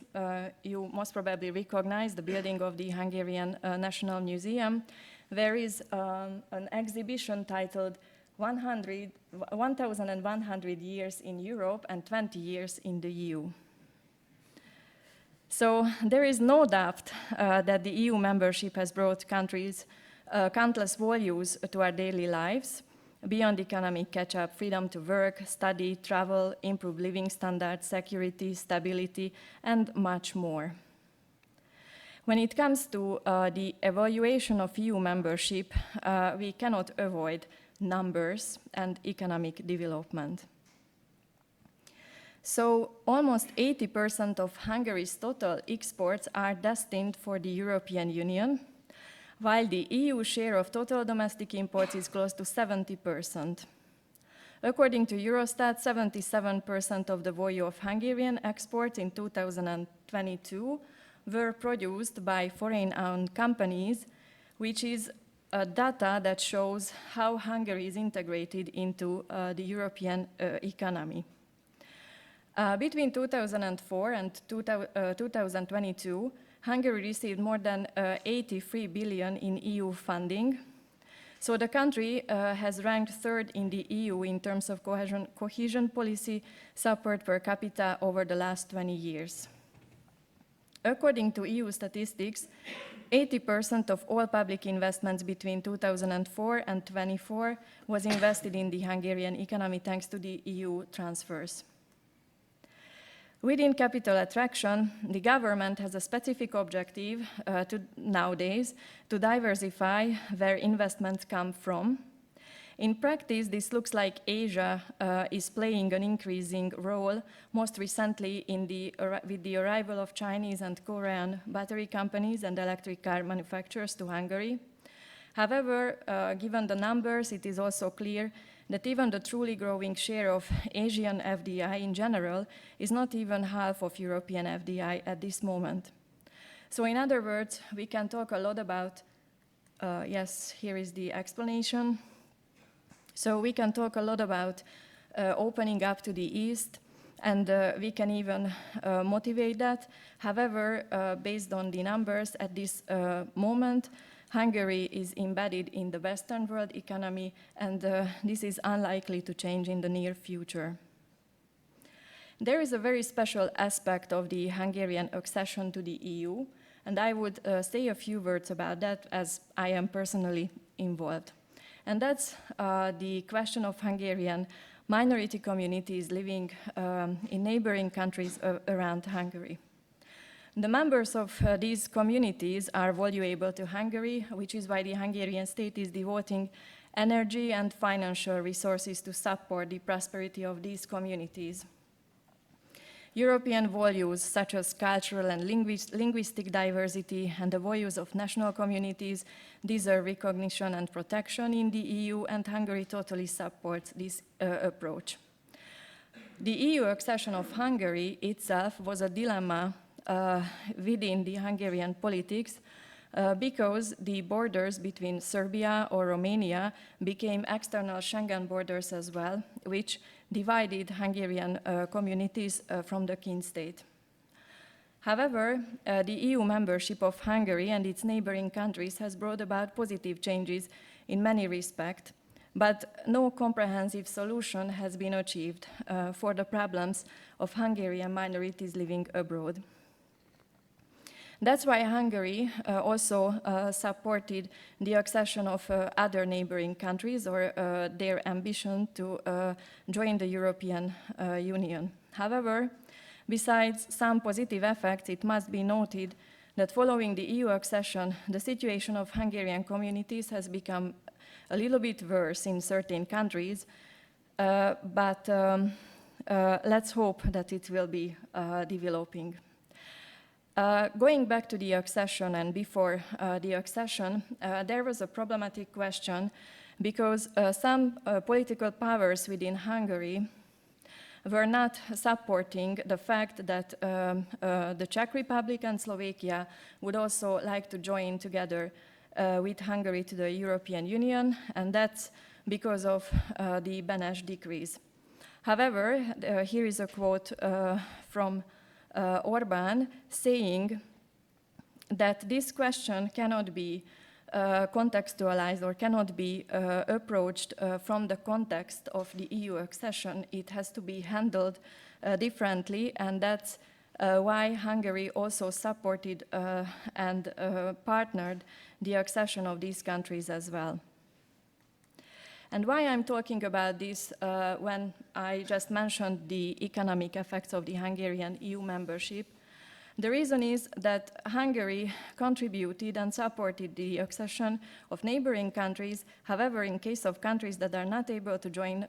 you most probably recognize, the building of the Hungarian National Museum. There is an exhibition titled 1,100 Years in Europe and 20 Years in the EU. So there is no doubt that the EU membership has brought countries countless values to our daily lives, beyond economic catch-up, freedom to work, study, travel, improve living standards, security, stability, and much more. When it comes to the evaluation of EU membership, we cannot avoid numbers and economic development. So almost 80% of Hungary's total exports are destined for the European Union, while the EU share of total domestic imports is close to 70%. According to Eurostat, 77% of the volume of Hungarian exports in 2022 were produced by foreign-owned companies, which is data that shows how Hungary is integrated into the European economy. Between 2004 and 2022, Hungary received more than 83 billion in EU funding. So the country has ranked third in the EU in terms of cohesion policy support per capita over the last 20 years. According to EU statistics, 80% of all public investments between 2004 and 2024 was invested in the Hungarian economy thanks to the EU transfers. Within capital attraction, the government has a specific objective nowadays to diversify where investments come from. In practice, this looks like Asia is playing an increasing role, most recently with the arrival of Chinese and Korean battery companies and electric car manufacturers to Hungary. However, given the numbers, it is also clear that even the truly growing share of Asian FDI in general is not even half of European FDI at this moment. So in other words, we can talk a lot about, yes, here is the explanation. So we can talk a lot about opening up to the East, and we can even motivate that. However, based on the numbers at this moment, Hungary is embedded in the Western world economy, and this is unlikely to change in the near future. There is a very special aspect of the Hungarian accession to the EU, and I would say a few words about that as I am personally involved. And that's the question of Hungarian minority communities living in neighboring countries around Hungary. The members of these communities are valuable to Hungary, which is why the Hungarian state is devoting energy and financial resources to support the prosperity of these communities. European values such as cultural and linguistic diversity and the values of national communities deserve recognition and protection in the EU, and Hungary totally supports this approach. The EU accession of Hungary itself was a dilemma within the Hungarian politics because the borders between Serbia or Romania became external Schengen borders as well, which divided Hungarian communities from the kin state. However, the EU membership of Hungary and its neighboring countries has brought about positive changes in many respects, but no comprehensive solution has been achieved for the problems of Hungarian minorities living abroad. That's why Hungary also supported the accession of other neighboring countries or their ambition to join the European Union. However, besides some positive effects, it must be noted that following the EU accession, the situation of Hungarian communities has become a little bit worse in certain countries, but let's hope that it will be developing. Going back to the accession and before the accession, there was a problematic question because some political powers within Hungary were not supporting the fact that the Czech Republic and Slovakia would also like to join together with Hungary to the European Union, and that's because of the Beneš decrees. However, here is a quote from Orbán saying that this question cannot be contextualized or cannot be approached from the context of the EU accession. It has to be handled differently, and that's why Hungary also supported and partnered the accession of these countries as well. And why I'm talking about this when I just mentioned the economic effects of the Hungarian EU membership, the reason is that Hungary contributed and supported the accession of neighboring countries. However, in case of countries that are not able to join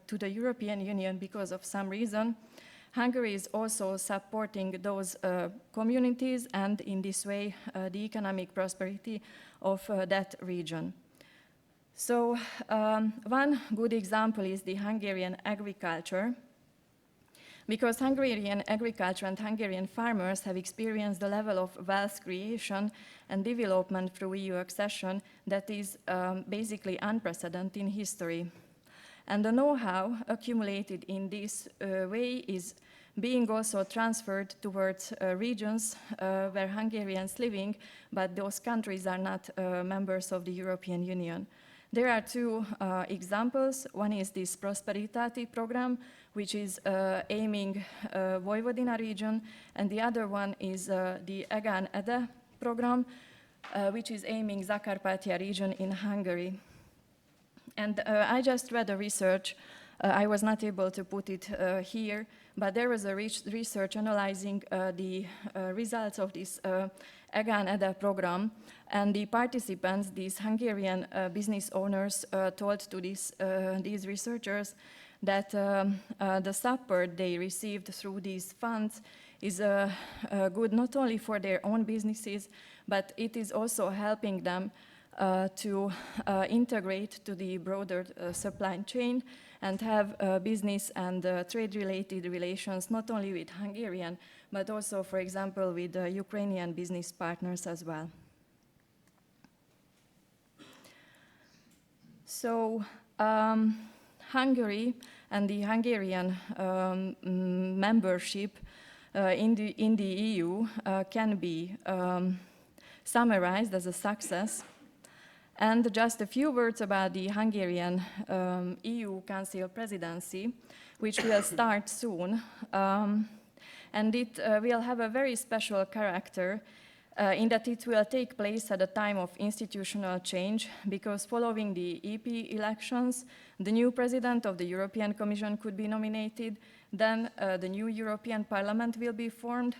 to the European Union because of some reason, Hungary is also supporting those communities and in this way the economic prosperity of that region. So one good example is the Hungarian agriculture, because Hungarian agriculture and Hungarian farmers have experienced the level of wealth creation and development through EU accession that is basically unprecedented in history. And the know-how accumulated in this way is being also transferred towards regions where Hungarians living, but those countries are not members of the European Union. There are two examples. One is this Prosperitati program, which is aiming Vojvodina region, and the other one is the Egan Ede program, which is aiming Zakarpattia region in Hungary. And I just read a research. I was not able to put it here, but there was a research analyzing the results of this Egan Ede program, and the participants, these Hungarian business owners, told to these researchers that the support they received through these funds is good not only for their own businesses, but it is also helping them to integrate to the broader supply chain and have business and trade-related relations not only with Hungarian, but also, for example, with Ukrainian business partners as well. So Hungary and the Hungarian membership in the EU can be summarized as a success. And just a few words about the Hungarian EU Council presidency, which will start soon. And it will have a very special character in that it will take place at a time of institutional change, because following the EP elections, the new president of the European Commission could be nominated, then the new European Parliament will be formed,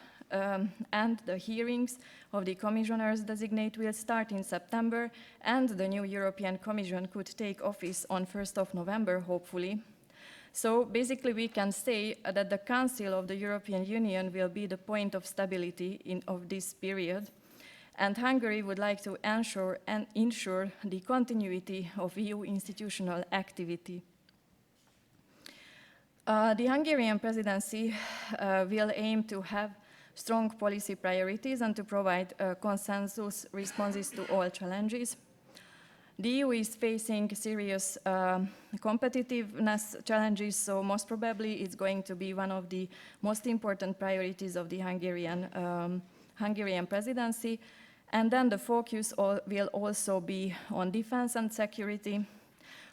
and the hearings of the commissioners designate will start in September, and the new European Commission could take office on 1st of November, hopefully. So basically we can say that the Council of the European Union will be the point of stability of this period, and Hungary would like to ensure the continuity of EU institutional activity. The Hungarian presidency will aim to have strong policy priorities and to provide consensus responses to all challenges. The EU is facing serious competitiveness challenges, so most probably it's going to be one of the most important priorities of the Hungarian presidency. And then the focus will also be on defense and security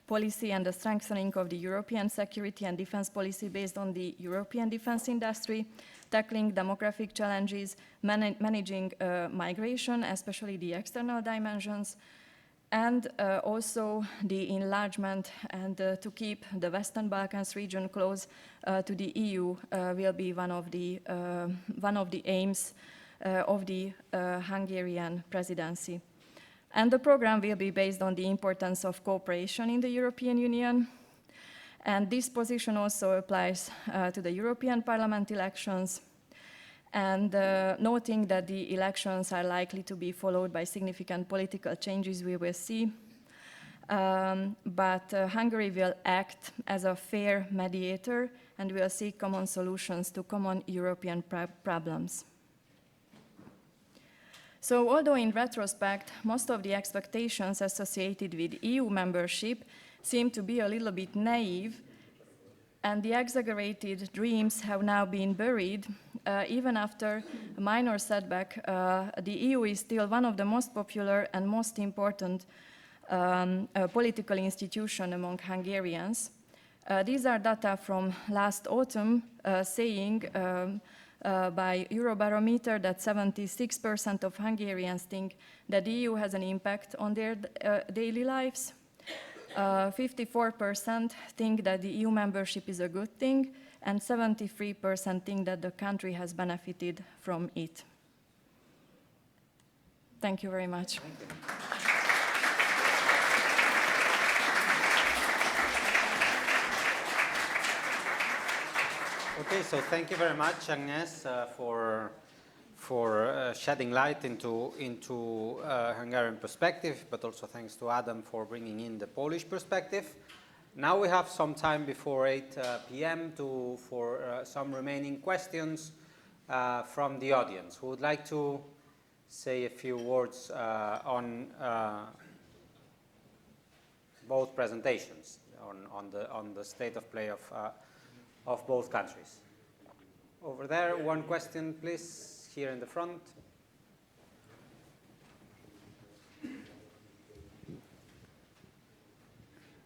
policy and the strengthening of the European security and defense policy based on the European defense industry, tackling demographic challenges, managing migration, especially the external dimensions, and also the enlargement and to keep the Western Balkans region close to the EU will be one of the aims of the Hungarian presidency. And the program will be based on the importance of cooperation in the European Union. And this position also applies to the European Parliament elections. And noting that the elections are likely to be followed by significant political changes, we will see. But Hungary will act as a fair mediator and will seek common solutions to common European problems. So although in retrospect, most of the expectations associated with EU membership seem to be a little bit naive, and the exaggerated dreams have now been buried, even after a minor setback, the EU is still one of the most popular and most important political institutions among Hungarians. These are data from last autumn saying by Eurobarometer that 76% of Hungarians think that the EU has an impact on their daily lives. 54% think that the EU membership is a good thing, and 73% think that the country has benefited from it. Thank you very much. Thank you. Okay, so thank you very much, Agnes, for shedding light into Hungarian perspective, but also thanks to Adam for bringing in the Polish perspective. Now we have some time before 8 p.m. for some remaining questions from the audience. Who would like to say a few words on both presentations, on the state of play of both countries? Over there, one question, please, here in the front.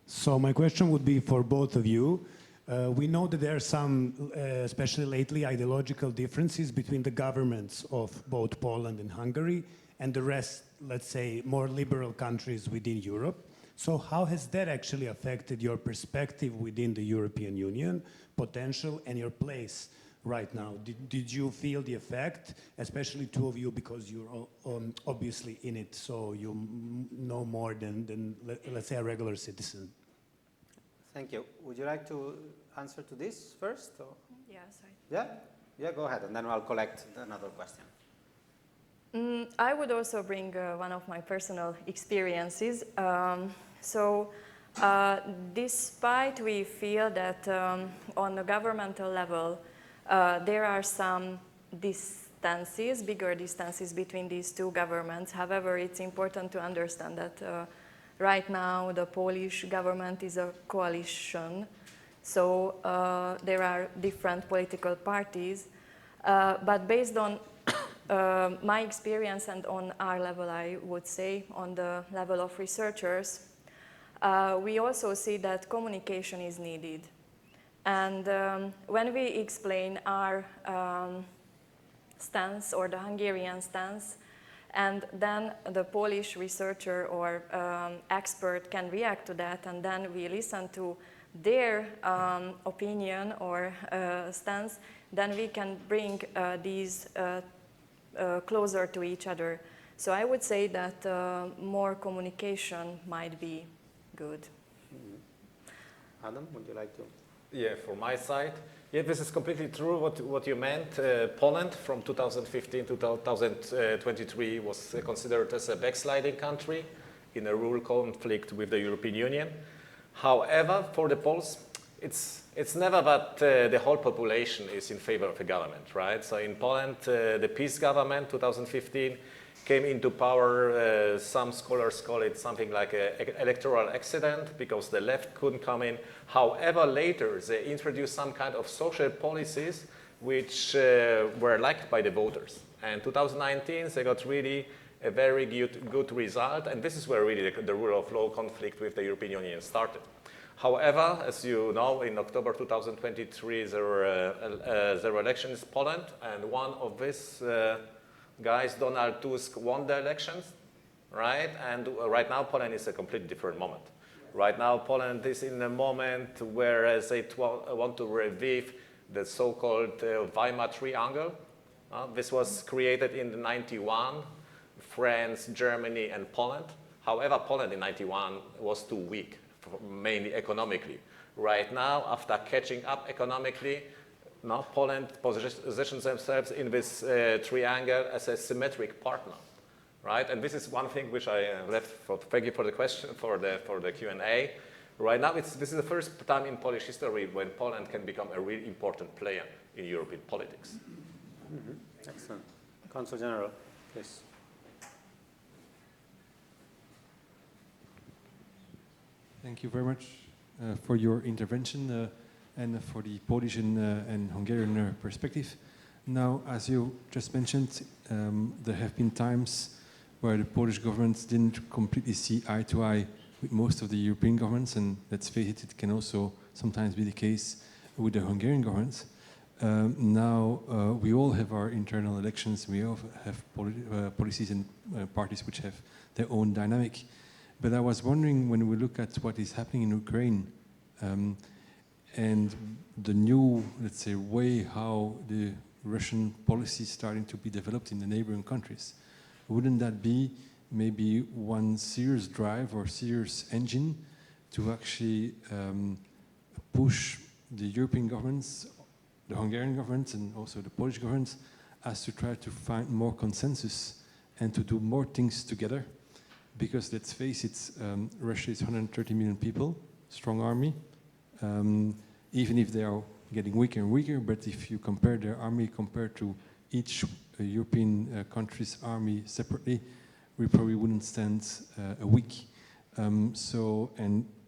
So my question would be for both of you. We know that there are some, especially lately, ideological differences between the governments of both Poland and Hungary and the rest, let's say, more liberal countries within Europe. So how has that actually affected your perspective within the European Union, potential, and your place right now? Did you feel the effect, especially two of you, because you're obviously in it, so you know more than, let's say, a regular citizen? Thank you. Would you like to answer to this first? Or? Yes. Yeah, go ahead, and then I'll collect another question. I would also bring one of my personal experiences. Despite we feel that on the governmental level, there are some distances, bigger distances between these two governments. However, it's important to understand that right now the Polish government is a coalition, so there are different political parties. But based on my experience and on our level, I would say, on the level of researchers, we also see that communication is needed. And when we explain our stance or the Hungarian stance, and then the Polish researcher or expert can react to that, and then we listen to their opinion or stance, then we can bring these closer to each other. So I would say that more communication might be good. Adam, would you like to? Yeah, from my side. Yeah, this is completely true what you meant. Poland from 2015 to 2023 was considered as a backsliding country in a rural conflict with the European Union. However, for the Poles, it's never that the whole population is in favor of a government, right? So in Poland, the PiS government, 2015, came into power. Some scholars call it something like an electoral accident because the left couldn't come in. However, later they introduced some kind of social policies which were liked by the voters. And 2019, they got really a very good result. And this is where really the rule of law conflict with the European Union started. However, as you know, in October 2023, there were elections in Poland, and one of these guys, Donald Tusk, won the elections, right? And right now, Poland is a completely different moment. Right now, Poland is in a moment where they want to revive the so-called Weimar Triangle. This was created in '91, France, Germany, and Poland. However, Poland in '91 was too weak, mainly economically. Right now, after catching up economically, now Poland positions themselves in this triangle as a symmetric partner, right? And this is one thing which I left for. Thank you for the question, for the Q&A. Right now, this is the first time in Polish history when Poland can become a really important player in European politics. Mm-hmm. Excellent. Consul General, please. Thank you very much for your intervention and for the Polish and Hungarian perspective. Now, as you just mentioned, there have been times where the Polish government didn't completely see eye to eye with most of the European governments, and let's face it, it can also sometimes be the case with the Hungarian government. Now, we all have our internal elections, we all have policies and parties which have their own dynamic. But I was wondering, when we look at what is happening in Ukraine, and the new, let's say, way how the Russian policy is starting to be developed in the neighboring countries, wouldn't that be maybe one serious drive or serious engine to actually push the European governments, the Hungarian government and also the Polish government, as to try to find more consensus and to do more things together? Because let's face it, Russia is 130 million people, strong army, even if they are getting weaker and weaker. But if you compare their army compared to each European country's army separately, we probably wouldn't stand a week. And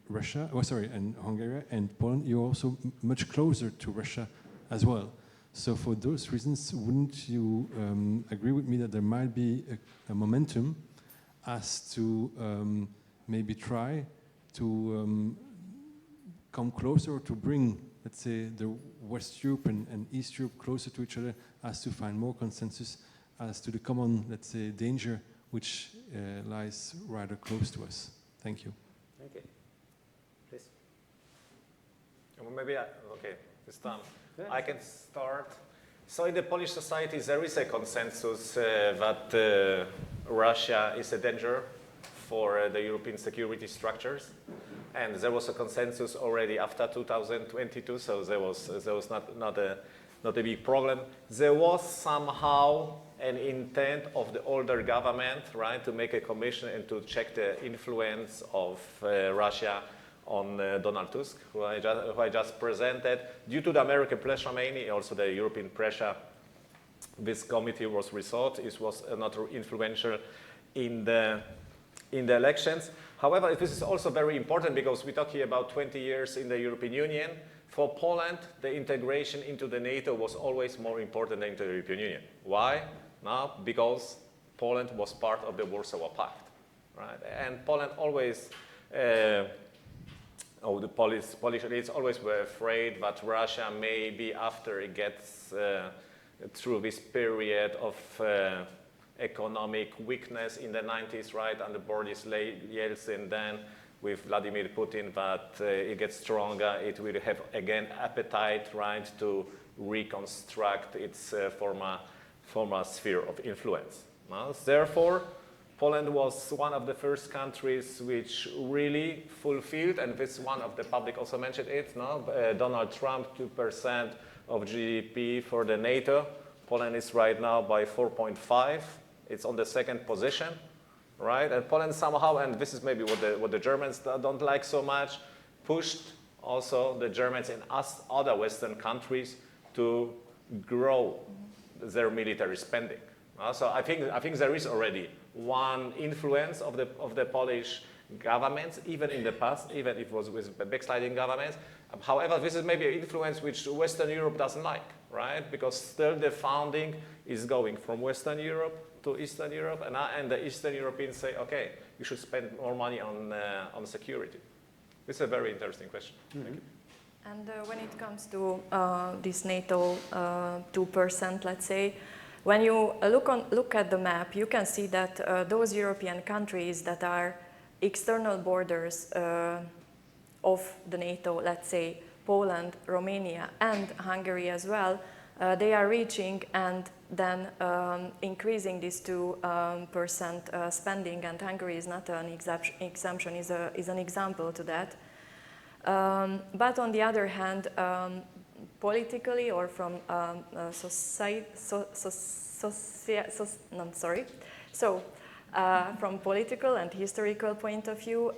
Russia, and Hungary and Poland, you're also much closer to Russia as well. So for those reasons, wouldn't you agree with me that there might be a momentum as to maybe try to come closer, or to bring, let's say, the West Europe and East Europe closer to each other, as to find more consensus as to the common, let's say, danger which lies rather close to us? Thank you. Thank you. Please. Maybe this time I can start. So in the Polish society, there is a consensus that Russia is a danger for the European security structures, and there was a consensus already after 2022. So there was not a big problem. There was somehow an intent of the older government, right, to make a commission and to check the influence of Russia on Donald Tusk, who I just presented. Due to the American pressure, mainly also the European pressure, this committee was resolved. It was not influential in the elections. However, this is also very important because we're talking about 20 years in the European Union. For Poland, the integration into the NATO was always more important than into the European Union. Why? Now, because Poland was part of the Warsaw Pact, right? And Poland always, the Polish elites always were afraid that Russia, maybe after it gets through this period of economic weakness in the 90s, right, under Boris Yeltsin, then with Vladimir Putin, that it gets stronger, it will have again appetite, right, to reconstruct its former sphere of influence. Therefore, Poland was one of the first countries which really fulfilled, and this one of the public also mentioned it, Donald Trump, 2% of GDP for the NATO. Poland is right now by 4.5. It's on the second position, right? And Poland somehow, and this is maybe what the Germans don't like so much, pushed also the Germans and other Western countries to grow their military spending. So I think there is already one influence of the Polish governments, even in the past, even if it was with backsliding governments. However, this is maybe an influence which Western Europe doesn't like, right? Because still the founding is going from Western Europe to Eastern Europe, and the Eastern Europeans say, okay, you should spend more money on security. This is a very interesting question. Thank you. And when it comes to this NATO 2%, let's say, when you look at the map, you can see that those European countries that are external borders of the NATO, let's say Poland, Romania, and Hungary as well, they are reaching and then increasing this 2% spending, and Hungary is not an exemption, is an example to that. But on the other hand, politically or from from political and historical point of view,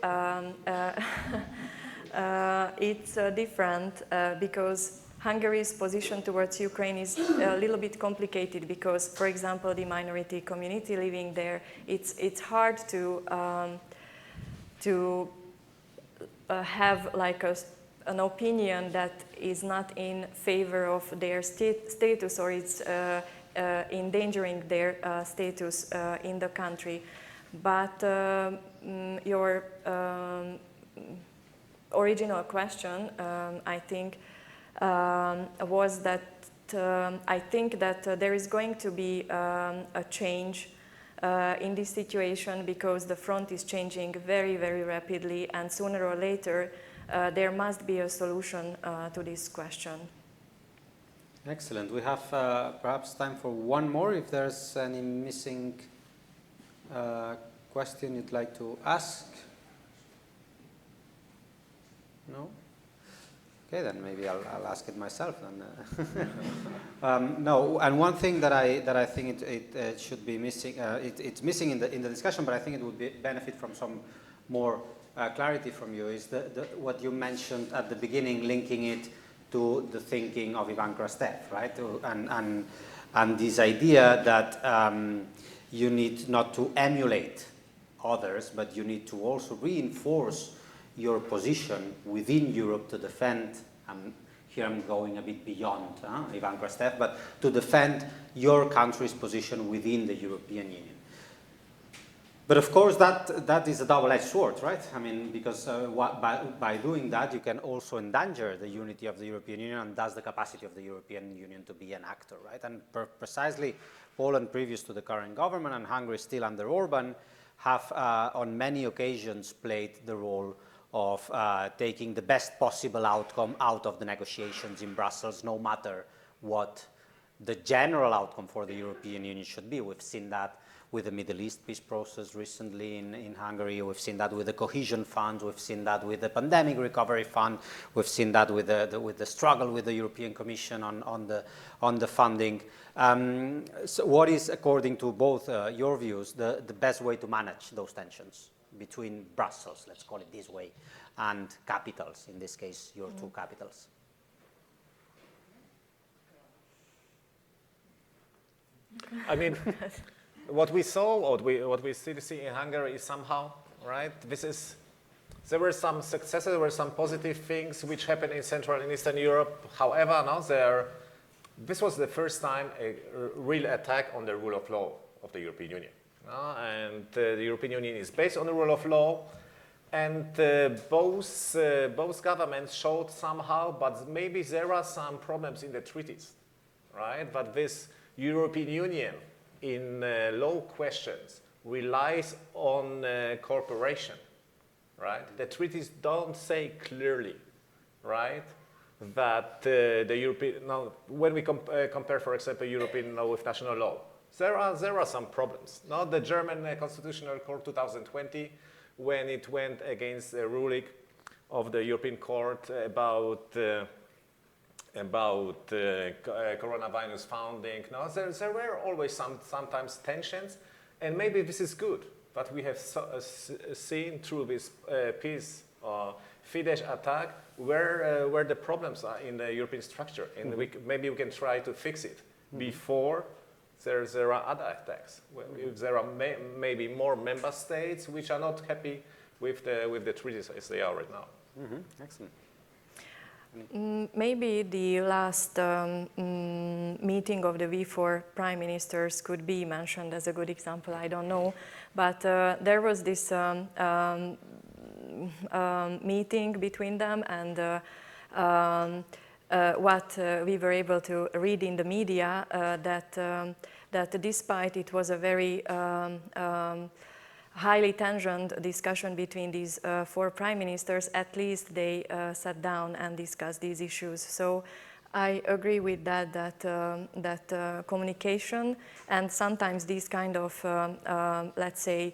it's different because Hungary's position towards Ukraine is a little bit complicated because, for example, the minority community living there, it's hard to have like an opinion that is not in favor of their status, or it's endangering their status in the country. But your original question, I think, was that I think that there is going to be a change in this situation because the front is changing very, very rapidly, and sooner or later there must be a solution to this question. Excellent. We have perhaps time for one more if there's any missing question you'd like to ask. No? Okay, then maybe I'll ask it myself. Then. No, and one thing that I think it should be missing, it's missing in the discussion, but I think it would benefit from some more clarity from you is what you mentioned at the beginning, linking it to the thinking of Ivan Krastev, right? And this idea that you need not to emulate others, but you need to also reinforce your position within Europe to defend, here I'm going a bit beyond Ivan Krastev, but to defend your country's position within the European Union. But of course, that is a double-edged sword, right? I mean, because by doing that, you can also endanger the unity of the European Union and thus the capacity of the European Union to be an actor, right? And precisely, Poland, previous to the current government, and Hungary still under Orban, have on many occasions played the role of taking the best possible outcome out of the negotiations in Brussels, no matter what the general outcome for the European Union should be. We've seen that with the Middle East peace process recently in Hungary. We've seen that with the cohesion funds. We've seen that with the pandemic recovery fund. We've seen that with the struggle with the European Commission on the funding. So what is, according to both your views, the best way to manage those tensions between Brussels, let's call it this way, and capitals, in this case, your two capitals? I mean, what we saw, what we still see in Hungary is somehow, right, there were some successes, there were some positive things which happened in Central and Eastern Europe. However, this was the first time a real attack on the rule of law of the European Union. And the European Union is based on the rule of law, and both governments showed somehow, but maybe there are some problems in the treaties, right? But this European Union in law questions relies on cooperation, right? The treaties don't say clearly, right, that the European, now when we compare, for example, European law with national law, there are some problems. Now, the German Constitutional Court 2020, when it went against a ruling of the European Court about coronavirus funding. Now, there were always sometimes tensions, and maybe this is good. But we have seen through this peace Fidesz attack where the problems are in the European structure, and maybe we can try to fix it before there are other attacks. If there are maybe more member states which are not happy with the treaties as they are right now. Excellent. Maybe the last meeting of the V4 prime ministers could be mentioned as a good example, I don't know. But there was this meeting between them, and what we were able to read in the media, that despite it was a very highly tensioned discussion between these four prime ministers, at least they sat down and discussed these issues. So I agree with that communication and sometimes these kind of, let's say,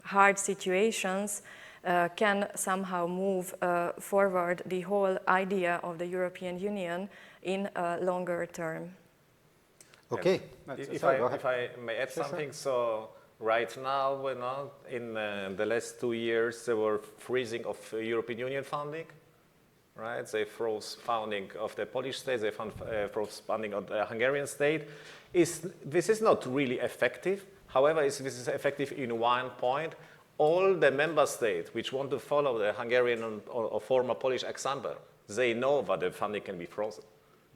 hard situations can somehow move forward the whole idea of the European Union in a longer term. Okay. If I may add something, so right now, in the last 2 years, there were freezing of European Union funding, right? They froze funding of the Polish state, they froze funding of the Hungarian state. This is not really effective. However, this is effective in one point. All the member states which want to follow the Hungarian or former Polish example, they know that the funding can be frozen.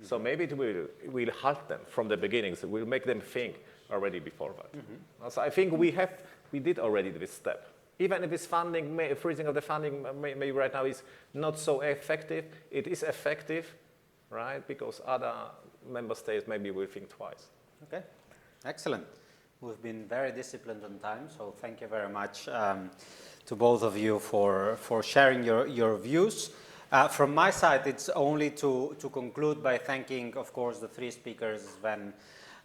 So maybe it will help them from the beginning. So we'll make them think already before that. So I think we did already this step. Even if this funding, freezing of the funding maybe right now is not so effective, it is effective, right? Because other member states maybe will think twice. Okay, excellent. We've been very disciplined on time, so thank you very much to both of you for sharing your views. From my side, it's only to conclude by thanking, of course, the three speakers, Sven,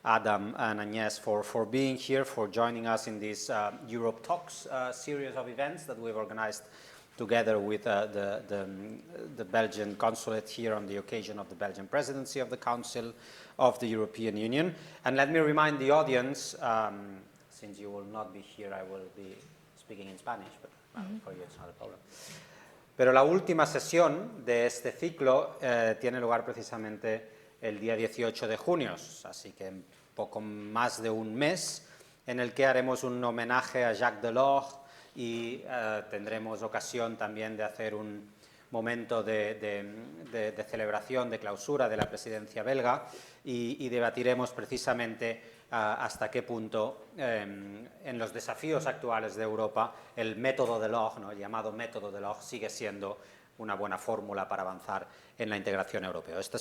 Adam, and Agnes, for being here, for joining us in this Europe Talks series of events that we've organized together with the Belgian consulate here on the occasion of the Belgian presidency of the Council of the European Union. And let me remind the audience, since you will not be here, I will be speaking in Spanish, but for you it's not a problem. Pero la última sesión de este ciclo tiene lugar precisamente el día 18 de junio, así que en poco más de un mes, en el que haremos un homenaje a Jacques Delors y tendremos ocasión también de hacer un momento de celebración, de clausura de la presidencia belga y debatiremos precisamente hasta qué punto en los desafíos actuales de Europa el método Delors, ¿no?, el llamado método Delors, sigue siendo una buena fórmula para avanzar en la integración europea. Esto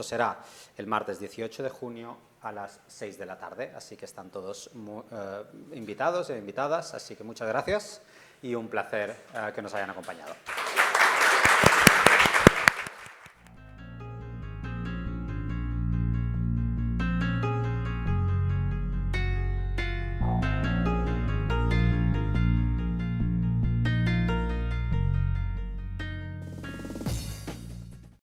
será el martes 18 de junio a las 6 de la tarde, así que están todos invitados e invitadas, así que muchas gracias y un placer que nos hayan acompañado.